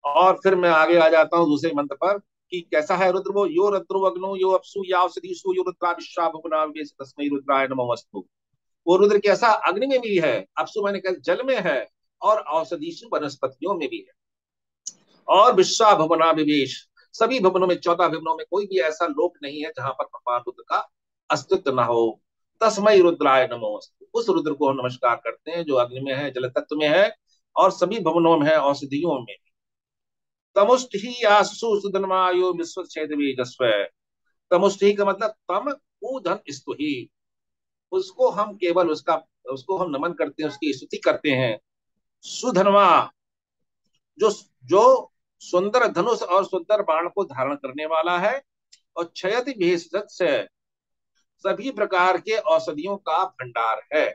और फिर मैं आगे आ जाता हूँ दूसरे मंत्र पर कि कैसा है रुद्र, वो यो रुद्रो अग्नो यो अपसु या औषधीसु यो रुद्रा विश्वा भुवनावेश तस्मै रुद्राय नमोस्तु। वो रुद्र कैसा, अग्नि में भी है, अपसु मैंने कहा जल में है, और औषधीसु वनस्पतियों में भी है, और विश्वा भुवनावेश, सभी भवनों में, 14 भवनों में कोई भी ऐसा लोक नहीं है जहां पर भगवान रुद्र का अस्तित्व न हो। तस्मै रुद्राय नमोस्तु, उस रुद्र को हम नमस्कार करते हैं जो अग्नि में है, जल तत्व में है, और सभी भवनों में है, औषधियों में। तमुष्टि आसु सुधनमायो विश्व छेदवीजस्व, तमुष्टि का मतलब तम ऊधन स्तुहि, उसको हम केवल उसको हम नमन करते हैं, उसकी स्तुति करते हैं। सुधनवा, जो जो सुंदर धनुष और सुंदर बाण को धारण करने वाला है, और क्षयति भेषज से, सभी प्रकार के औषधियों का भंडार है।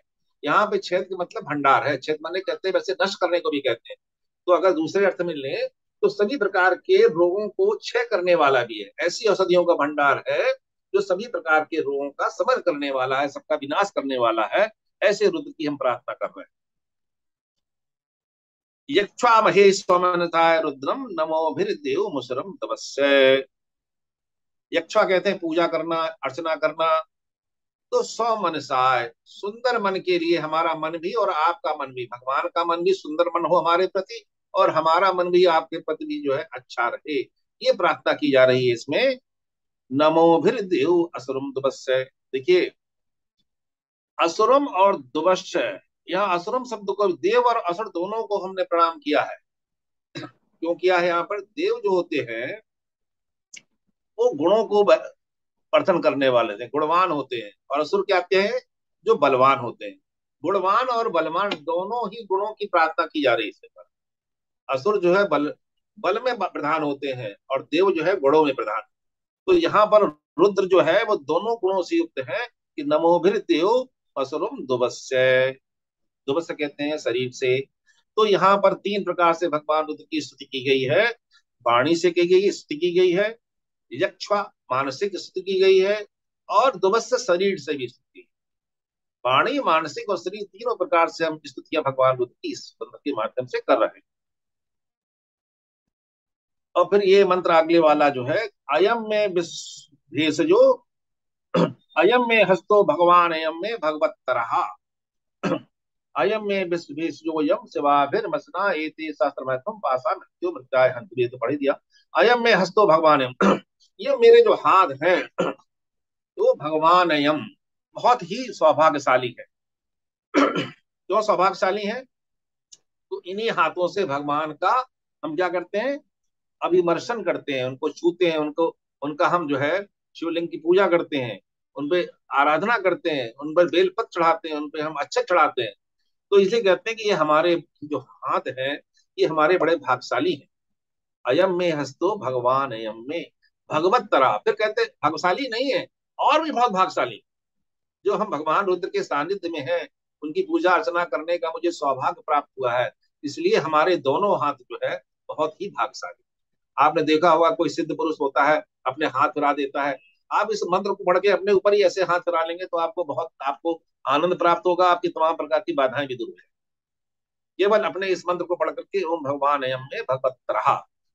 यहाँ पे छेद का मतलब भंडार है, छेद माने कहते हैं, वैसे नष्ट करने को भी कहते हैं, तो अगर दूसरे अर्थ में लें तो सभी प्रकार के रोगों को क्षय करने वाला भी है, ऐसी औषधियों का भंडार है जो सभी प्रकार के रोगों का समर करने वाला है, सबका विनाश करने वाला है। ऐसे रुद्र की हम प्रार्थना कर रहे हैं। यक्षा महे स्वमनताय रुद्रम नमोभिर्देव मुसरम तपस्या, यक्षा कहते हैं पूजा करना, अर्चना करना। तो स्वमनसाय, सुंदर मन के लिए, हमारा मन भी और आपका मन भी, भगवान का मन भी सुंदर मन हो हमारे प्रति, और हमारा मन भी आपके प्रति भी जो है अच्छा रहे, ये प्रार्थना की जा रही है इसमें। नमोभिर देव असुरम दुवश्य, देखिए असुरम और दुवश्य, यहाँ असुरम शब्द को, देव और असुर दोनों को हमने प्रणाम किया है। क्यों किया है? यहाँ पर देव जो होते हैं वो गुणों को वर्धन करने वाले थे, गुणवान होते हैं, और असुर क्या कहते हैं, जो बलवान होते हैं। गुणवान और बलवान दोनों ही गुणों की प्रार्थना की जा रही है इसके पर। असुर जो है बल में प्रधान होते हैं और देव जो है गुणों में प्रधान। तो यहाँ पर रुद्र जो है वो दोनों गुणों से युक्त है कि नमोभिर देव असुरम दुवस्य, दुवस्य कहते हैं शरीर से। तो यहाँ पर तीन प्रकार से भगवान रुद्र की स्तुति की गई है। वाणी से की गई स्तुति की गई है, यक्ष्वा मानसिक स्तुति की गई है, और दुवस्य शरीर से भी स्तुति। वाणी, मानसिक और शरीर तीनों प्रकार से हम स्तुतियां भगवान रुद्र की इस मंत्र के माध्यम से कर रहे हैं। और फिर ये मंत्र अगले वाला जो है, अयम में भेषजो, अयम में हस्तो भगवान अयम में भगवत्तरः, अयम में भेषजो यम शिवाभिर्मसना एते शास्त्रमहत्वम पासा मृत्यु मृत्याय हन्तु। ये तो पढ़ ही दिया। अयम में हस्तो भगवान अयम, ये मेरे जो हाथ हैं तो भगवान अयम बहुत ही सौभाग्यशाली है। क्यों सौभाग्यशाली है? तो इन्हीं हाथों से भगवान का हम क्या करते हैं, अभिमर्शन करते हैं, उनको छूते हैं, उनको उनका हम जो है शिवलिंग की पूजा करते हैं, उन पे आराधना करते हैं, उन पर बेलपत्र चढ़ाते हैं, उन पे हम अच्छे चढ़ाते हैं। तो इसलिए कहते हैं कि ये हमारे जो हाथ हैं ये हमारे बड़े भाग्यशाली हैं। अयम में हस्तो भगवान अयम में भगवत तरा, फिर कहते हैं भाग्यशाली नहीं है और भी बहुत भाग्यशाली, जो हम भगवान रुद्र के सानिध्य में हैं, उनकी पूजा अर्चना करने का मुझे सौभाग्य प्राप्त हुआ है, इसलिए हमारे दोनों हाथ जो है बहुत ही भाग्यशाली। आपने देखा होगा कोई सिद्ध पुरुष होता है अपने हाथ फिरा देता है, आप इस मंत्र को पढ़ के अपने ऊपर ही ऐसे हाथ फिरा लेंगे तो आपको आनंद प्राप्त होगा, आपकी तमाम प्रकार की बाधाएं भी दूर हो। केवल अपने इस मंत्र को पढ़ करके ओम भगवान अयम में भगवत्तरः,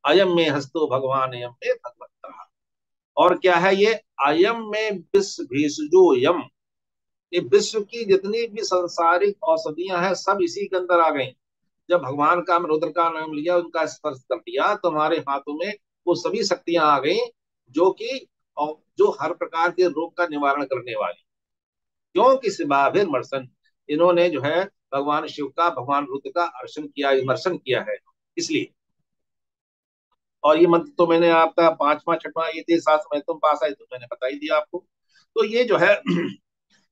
अयम में हस्तो भगवान अयम में भगवत्तरः। और क्या है ये अयम में विश्व भेषजो यम, ये विश्व की जितनी भी सांसारिक औषधियां हैं सब इसी के अंदर आ गई। जब भगवान का रुद्र का नाम लिया, उनका स्पर्श कर दिया, तो हमारे हाथों में वो सभी शक्तियां आ गई जो हर प्रकार के रोग का निवारण करने वाली। क्योंकि शिवाभिर मर्शन, इन्होंने जो है भगवान शिव का, भगवान रुद्र का अर्चन किया, विमर्शन किया है, इसलिए। और ये मंत्र तो मैंने आपका 5वां 6वां ये थे सात में तुम पास आए तो मैंने बता ही दिया आपको। तो ये जो है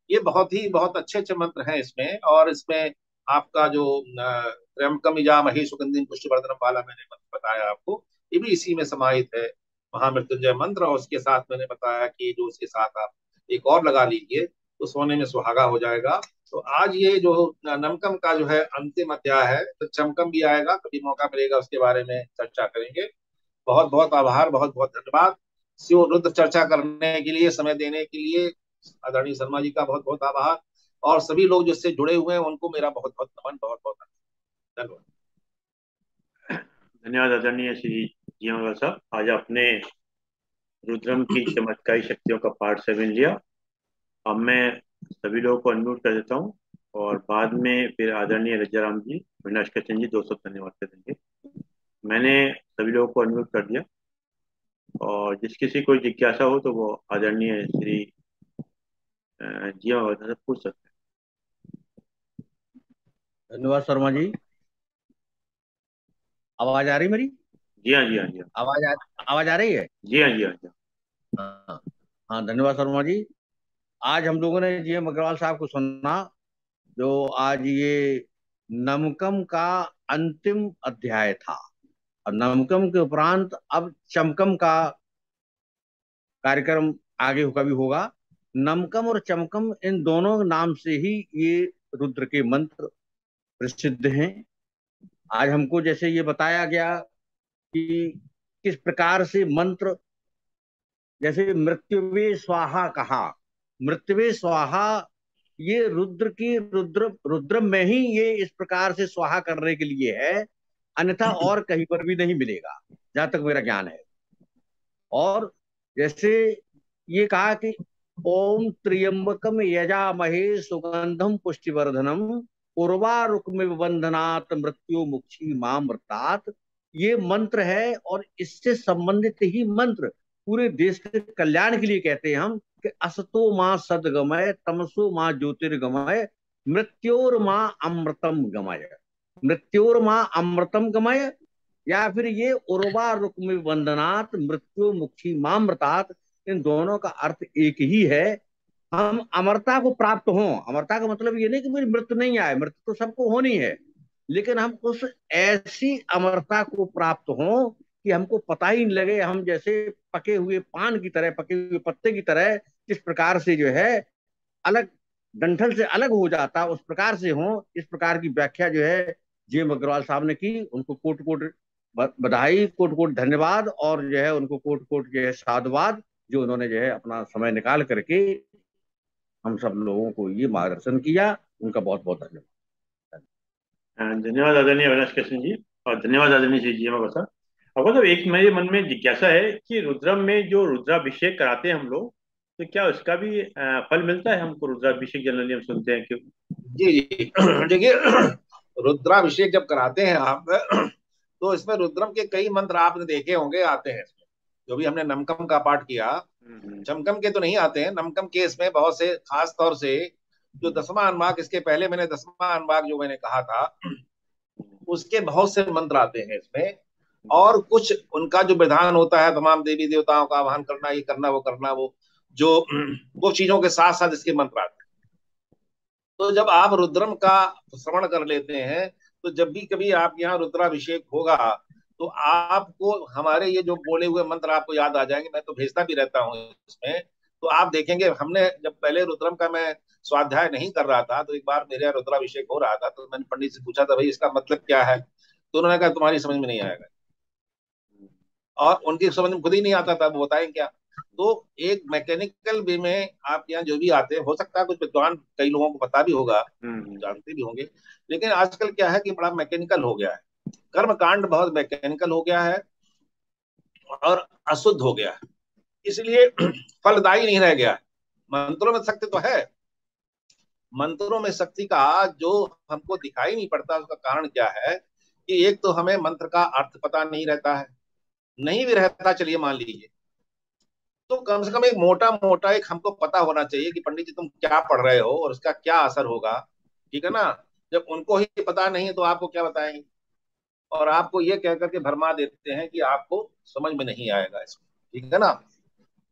ये बहुत अच्छे अच्छे मंत्र हैं इसमें। और इसमें आपका जो त्र्यंबकम यजामहे सुगंधिम पुष्टिवर्धनम वाला मैंने मंत्र बताया आपको, ये भी इसी में समाहित है, महामृत्युंजय मंत्र। और उसके साथ मैंने बताया कि जो उसके साथ आप एक और लगा लीजिए तो सोने में सुहागा हो जाएगा। तो आज ये जो नमकम का जो है अंतिम अध्याय है, तो चमकम भी आएगा, कभी मौका मिलेगा उसके बारे में चर्चा करेंगे। बहुत बहुत आभार, बहुत बहुत धन्यवाद शिव रुद्र चर्चा करने के लिए, समय देने के लिए आदरणीय शर्मा जी का बहुत बहुत आभार। और सभी लोग जिससे जुड़े हुए हैं उनको मेरा बहुत बहुत नमन, बहुत बहुत धन्यवाद। धन्यवाद आदरणीय श्री जी साहब। आज आपने रुद्रम की चमत्कारी शक्तियों का पार्ट 7 लिया। अब मैं सभी लोगों को अनम्यूट कर देता हूँ और बाद में फिर आदरणीय रजाराम जी, अविनाश कृष्ण जी 200 धन्यवाद कर देंगे। मैंने सभी लोगों को अनम्यूट कर दिया और जिस किसी को जिज्ञासा हो तो वो आदरणीय श्री जी से पूछ सकते हैं। धन्यवाद शर्मा जी। आवाज आ रही मेरी? जी हाँ, जी हाँ, जी हाँ। आवाज आ रही है? जी हाँ, जी हाँ, जी हाँ हाँ, धन्यवाद शर्मा जी। आज हम लोगों ने जीएम अग्रवाल साहब को सुना, जो आज ये नमकम का अंतिम अध्याय था। और नमकम के उपरांत अब चमकम का कार्यक्रम आगे कभी होगा। नमकम और चमकम इन दोनों नाम से ही ये रुद्र के मंत्र प्रसिद्ध हैं। आज हमको जैसे ये बताया गया कि किस प्रकार से मंत्र, जैसे मृत्युवे स्वाहा कहा, मृत्युवे स्वाहा, ये रुद्र में ही ये इस प्रकार से स्वाहा करने के लिए है, अन्यथा और कहीं पर भी नहीं मिलेगा जहां तक मेरा ज्ञान है। और जैसे ये कहा कि ओम त्र्यंबकम यजामहे सुगंधम पुष्टिवर्धनम उर्वारुकमिव बंधनात् मृत्यु मुक्षी मामृतात्, ये मंत्र है। और इससे संबंधित ही मंत्र पूरे देश के कल्याण के लिए कहते हैं हम कि असतो मां सदगमय तमसो मां ज्योतिर्गमय मृत्योर मां अमृतम गमय, मृत्योर मां अमृतम गमय, या फिर ये उर्वा रुक्म वंदनात् मृत्यु मुक्षी मामृतात्, इन दोनों का अर्थ एक ही है हम अमरता को प्राप्त हों। अमरता का मतलब ये नहीं कि मेरी मृत्यु नहीं आए, मृत्यु तो सबको होनी है, लेकिन हम उस ऐसी अमरता को प्राप्त हों कि हमको पता ही नहीं लगे, हम जैसे पके हुए पान की तरह, पके हुए पत्ते की तरह जिस प्रकार से जो है अलग, डंठल से अलग हो जाता, उस प्रकार से हो। इस प्रकार की व्याख्या जो है जीएम अग्रवाल साहब ने की। उनको कोट कोट बधाई, कोट कोट धन्यवाद, और जो है उनको कोट कोट जो है साधुवाद, जो उन्होंने जो है अपना समय निकाल करके हम सब लोगों को ये मार्गदर्शन किया। उनका बहुत बहुत धन्यवाद। धन्यवाद आदरणीय अविनाश कृष्ण जी, और धन्यवाद आदरणीय श्री जी अमर साहब। अब मतलब एक मेरे मन में जिज्ञासा है कि रुद्रम में जो रुद्राभिषेक कराते हैं हम लोग, तो क्या उसका भी फल मिलता है हमको? रुद्राभिषेक जनरली हम सुनते हैं कि। जी जी। देखिए, रुद्राभिषेक जब कराते हैं आप, तो इसमें रुद्रम के कई मंत्र आपने देखे होंगे आते हैं इसमें। जो भी हमने नमकम का पाठ किया, चमकम के तो नहीं आते हैं, नमकम के इसमें बहुत से, खास तौर से जो दसवां अनुवाक, इसके पहले मैंने दसवां अनुवाक जो मैंने कहा था, उसके बहुत से मंत्र आते हैं इसमें। और कुछ उनका जो विधान होता है, तमाम देवी देवताओं का आवाहन करना, ये करना वो करना, वो जो वो चीजों के साथ साथ इसके मंत्र आते हैं। तो जब आप रुद्रम का श्रवण कर लेते हैं, तो जब भी कभी आप यहाँ रुद्राभिषेक होगा, तो आपको हमारे ये जो बोले हुए मंत्र आपको याद आ जाएंगे। मैं तो भेजता भी रहता हूँ इसमें। तो आप देखेंगे, हमने जब पहले रुद्रम का मैं स्वाध्याय नहीं कर रहा था, तो एक बार मेरे यहाँ रुद्राभिषेक हो रहा था, तो मैंने पंडित से पूछा था, भाई इसका मतलब क्या है? तो उन्होंने कहा तुम्हारी समझ में नहीं आएगा। और उनकी समझ में खुद ही नहीं आता था, वो बताएं क्या। तो एक मैकेनिकल वे में आप यहाँ जो भी आते हैं, हो सकता है कुछ विद्वान कई लोगों को पता भी होगा, जानते भी होंगे, लेकिन आजकल क्या है कि बड़ा मैकेनिकल हो गया है, कर्म कांड बहुत मैकेनिकल हो गया है और अशुद्ध हो गया है, इसलिए फलदायी नहीं रह गया है। मंत्रों में शक्ति तो है, मंत्रों में शक्ति का जो हमको दिखाई नहीं पड़ता, उसका कारण क्या है कि एक तो हमें मंत्र का अर्थ पता नहीं रहता है, नहीं भी रहता चलिए मान लीजिए, तो कम से कम एक मोटा मोटा एक हमको पता होना चाहिए कि पंडित जी तुम क्या पढ़ रहे हो और उसका क्या असर होगा। ठीक है ना? जब उनको ही पता नहीं है तो आपको क्या बताएंगे, और आपको ये कह करके भरमा देते हैं कि आपको समझ में नहीं आएगा इसमें। ठीक है ना?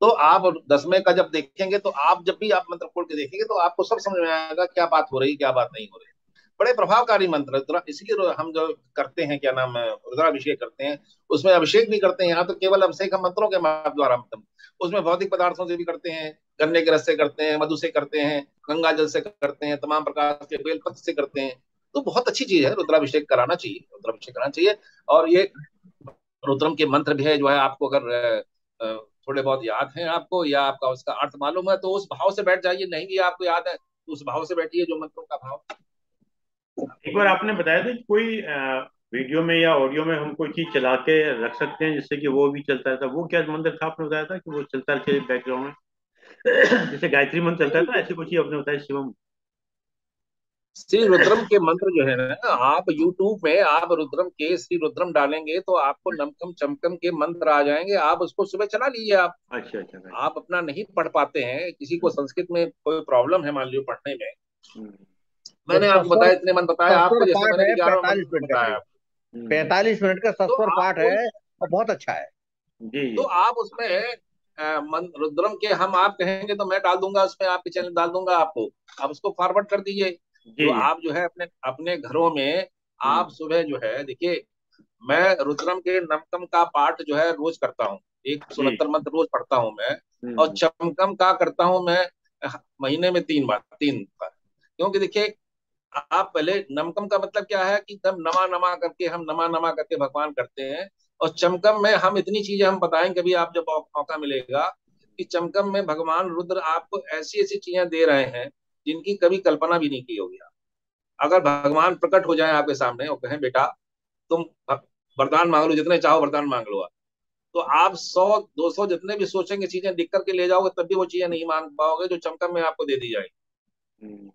तो आप दसवें का जब देखेंगे, तो आप जब भी आप मंत्र खोल के देखेंगे, तो आपको सब समझ में आएगा क्या बात हो रही, क्या बात नहीं हो रही। बड़े प्रभावकारी मंत्र, इसलिए हम जो करते हैं, क्या नाम है, रुद्राभिषेक करते हैं, उसमें अभिषेक भी करते हैं। यहाँ तो केवल अभिषेक हम मंत्रों के द्वारा, मतलब उसमें भौतिक पदार्थों से भी करते हैं, गन्ने के रस से करते हैं, मधु से करते हैं, गंगा जल से करते हैं, तमाम प्रकार के बेलपत्र से करते हैं। तो बहुत अच्छी चीज है, रुद्राभिषेक कराना चाहिए, रुद्राभिषेक कराना चाहिए। और ये रुद्रम के मंत्र भी है जो है, आपको अगर थोड़े बहुत याद हैं आपको, या आपका उसका अर्थ मालूम है, तो उस भाव से बैठ जाइए। नहीं भी आपको याद है तो उस भाव से बैठिए, जो मंत्रों का भाव। एक बार आपने बताया था कि कोई वीडियो में या ऑडियो में हम कोई चीज चला के रख सकते हैं जिससे कि वो भी चलता रहता, वो क्या मंत्र था आपने बताया था कि वो चलता रहे बैकग्राउंड में? जैसे गायत्री मंत्र चलता था, ऐसी कुछ ही आपने बताया शिवम? श्री रुद्रम के मंत्र जो है ना, आप यूट्यूब में आप रुद्रम के श्री रुद्रम डालेंगे तो आपको नमकम चमकम के मंत्र आ जाएंगे। आप उसको सुबह चला लीजिए। आप अच्छा अच्छा। आप अपना नहीं पढ़ पाते हैं, किसी को संस्कृत में कोई प्रॉब्लम है मान लीजिए पढ़ने में, मैंने आपको बताया, इतने मंत्र बताया आपको, जैसे मैंने 11 मंत्र बताया, 45 मिनट का सस्वर पाठ है और बहुत अच्छा है। जी। तो आप उसमें रुद्रम के हम आप कहेंगे तो मैं डाल दूंगा उसमें, आपके चैनल डाल दूंगा आपको, आप उसको फॉरवर्ड कर दीजिए। तो आप जो है अपने अपने घरों में आप सुबह जो है, देखिए मैं रुद्रम के नमकम का पाठ जो है रोज करता हूँ, 169 मंत्र रोज पढ़ता हूँ मैं, और चमकम का करता हूँ मैं महीने में 3 बार। क्योंकि देखिए, आप पहले नमकम का मतलब क्या है कि तब नमा नमा करके हम नमा नमा करके भगवान करते हैं, और चमकम में हम इतनी चीजें हम बताएंगे कभी आप जब मौका मिलेगा, कि चमकम में भगवान रुद्र आपको ऐसी ऐसी चीजें दे रहे हैं जिनकी कभी कल्पना भी नहीं की होगी। अगर भगवान प्रकट हो जाए आपके सामने और कहें बेटा तुम वरदान मांग लो, जितने चाहो वरदान मांग लो, तो आप 100-200 जितने भी सोचेंगे चीजें लिख करके ले जाओगे, तब भी वो चीजें नहीं मांग पाओगे जो चमकम में आपको दे दी जाएगी।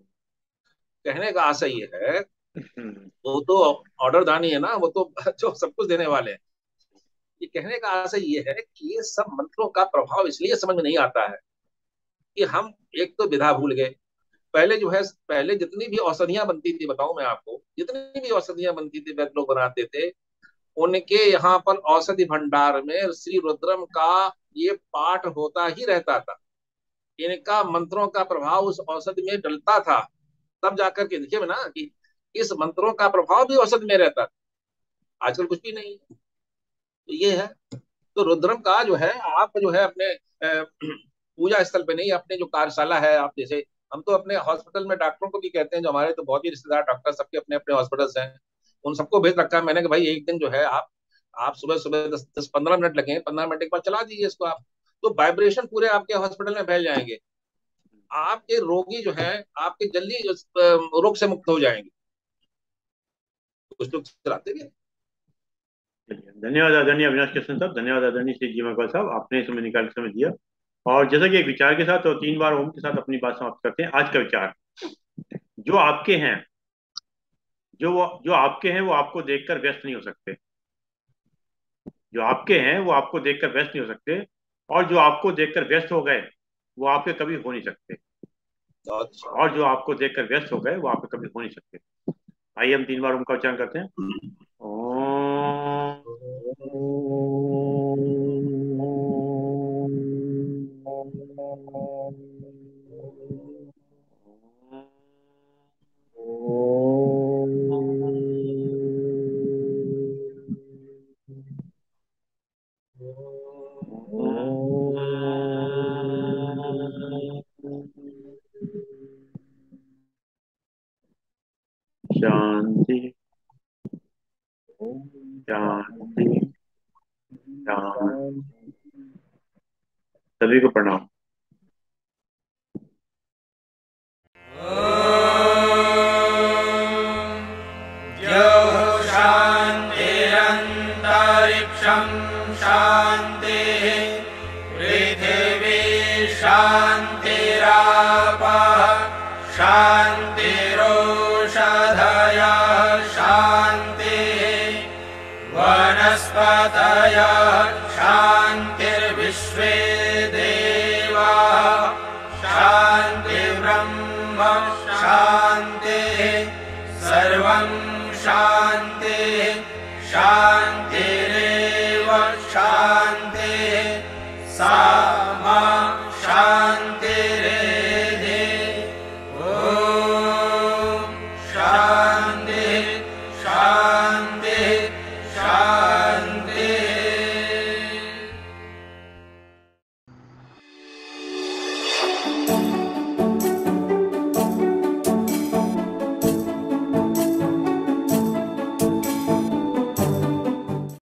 कहने का आशा ये है, वो तो ऑर्डर दानी है ना, वो तो जो सब कुछ देने वाले हैं। ये कहने का आशा ये है कि ये सब मंत्रों का प्रभाव इसलिए समझ में नहीं आता है कि हम एक तो विधा भूल गए। पहले जो है, पहले जितनी भी औषधियां बनती थी, बताऊं मैं आपको, जितनी भी औषधियां बनती थी वैद्य लोग बनाते थे, उनके यहाँ पर औषधि भंडार में श्री रुद्रम का ये पाठ होता ही रहता था। इनका मंत्रों का प्रभाव उस औषधि में डलता था, तब जाकर के देखिए ना कि इस मंत्रों का प्रभाव भी औषधि में रहता था। आजकल कुछ भी नहीं। तो ये है। तो रुद्रम का जो है आप जो है अपने पूजा स्थल पे नहीं, अपने जो कार्यशाला है, आप जैसे हम तो अपने हॉस्पिटल में डॉक्टरों को भी कहते हैं, जो हमारे तो बहुत ही रिश्तेदार डॉक्टर सबके अपने अपने हॉस्पिटल्स हैं, उन सबको भेज रखा है मैंने कि भाई एक दिन जो है आप सुबह सुबह 10-15 मिनट लगे, 15 मिनट के बाद चला दीजिए इसको आप, तो वाइब्रेशन पूरे आपके हॉस्पिटल में फैल जाएंगे। आपके रोगी जो है आपके जल्दी रोग से मुक्त हो जाएंगे। कुछ लोग चलाते भी। धन्यवाद आदरणीय अविनाश कृष्ण साहब, धन्यवाद आदरणीय श्री जी मकवाल साहब, आपने समय निकाल के समय दिया। और जैसा कि एक विचार के साथ और 3 बार ओम के साथ अपनी बात समाप्त करते हैं। आज का विचार, जो आपके हैं जो आपके हैं वो आपको देखकर व्यस्त नहीं हो सकते। जो आपके हैं वो आपको देखकर व्यस्त नहीं हो सकते, और जो आपको देखकर व्यस्त हो गए वो आपके कभी हो नहीं सकते। और जो आपको देखकर व्यस्त हो गए वो आपके कभी हो नहीं सकते। आइए हम 3 बार ओम का उच्चारण करते हैं। शांति शांति शांति। सभी को प्रणाम। शान्तिरन्तरिक्षं शान्तिः पृथिवी शान्तिरापः शान्तिरोषधयः शान्तिः वनस्पतयः शान्तिर्विश्वे देवाः शान्तिर्ब्रह्म शान्तिः सर्वं शान्तिः शान्तिः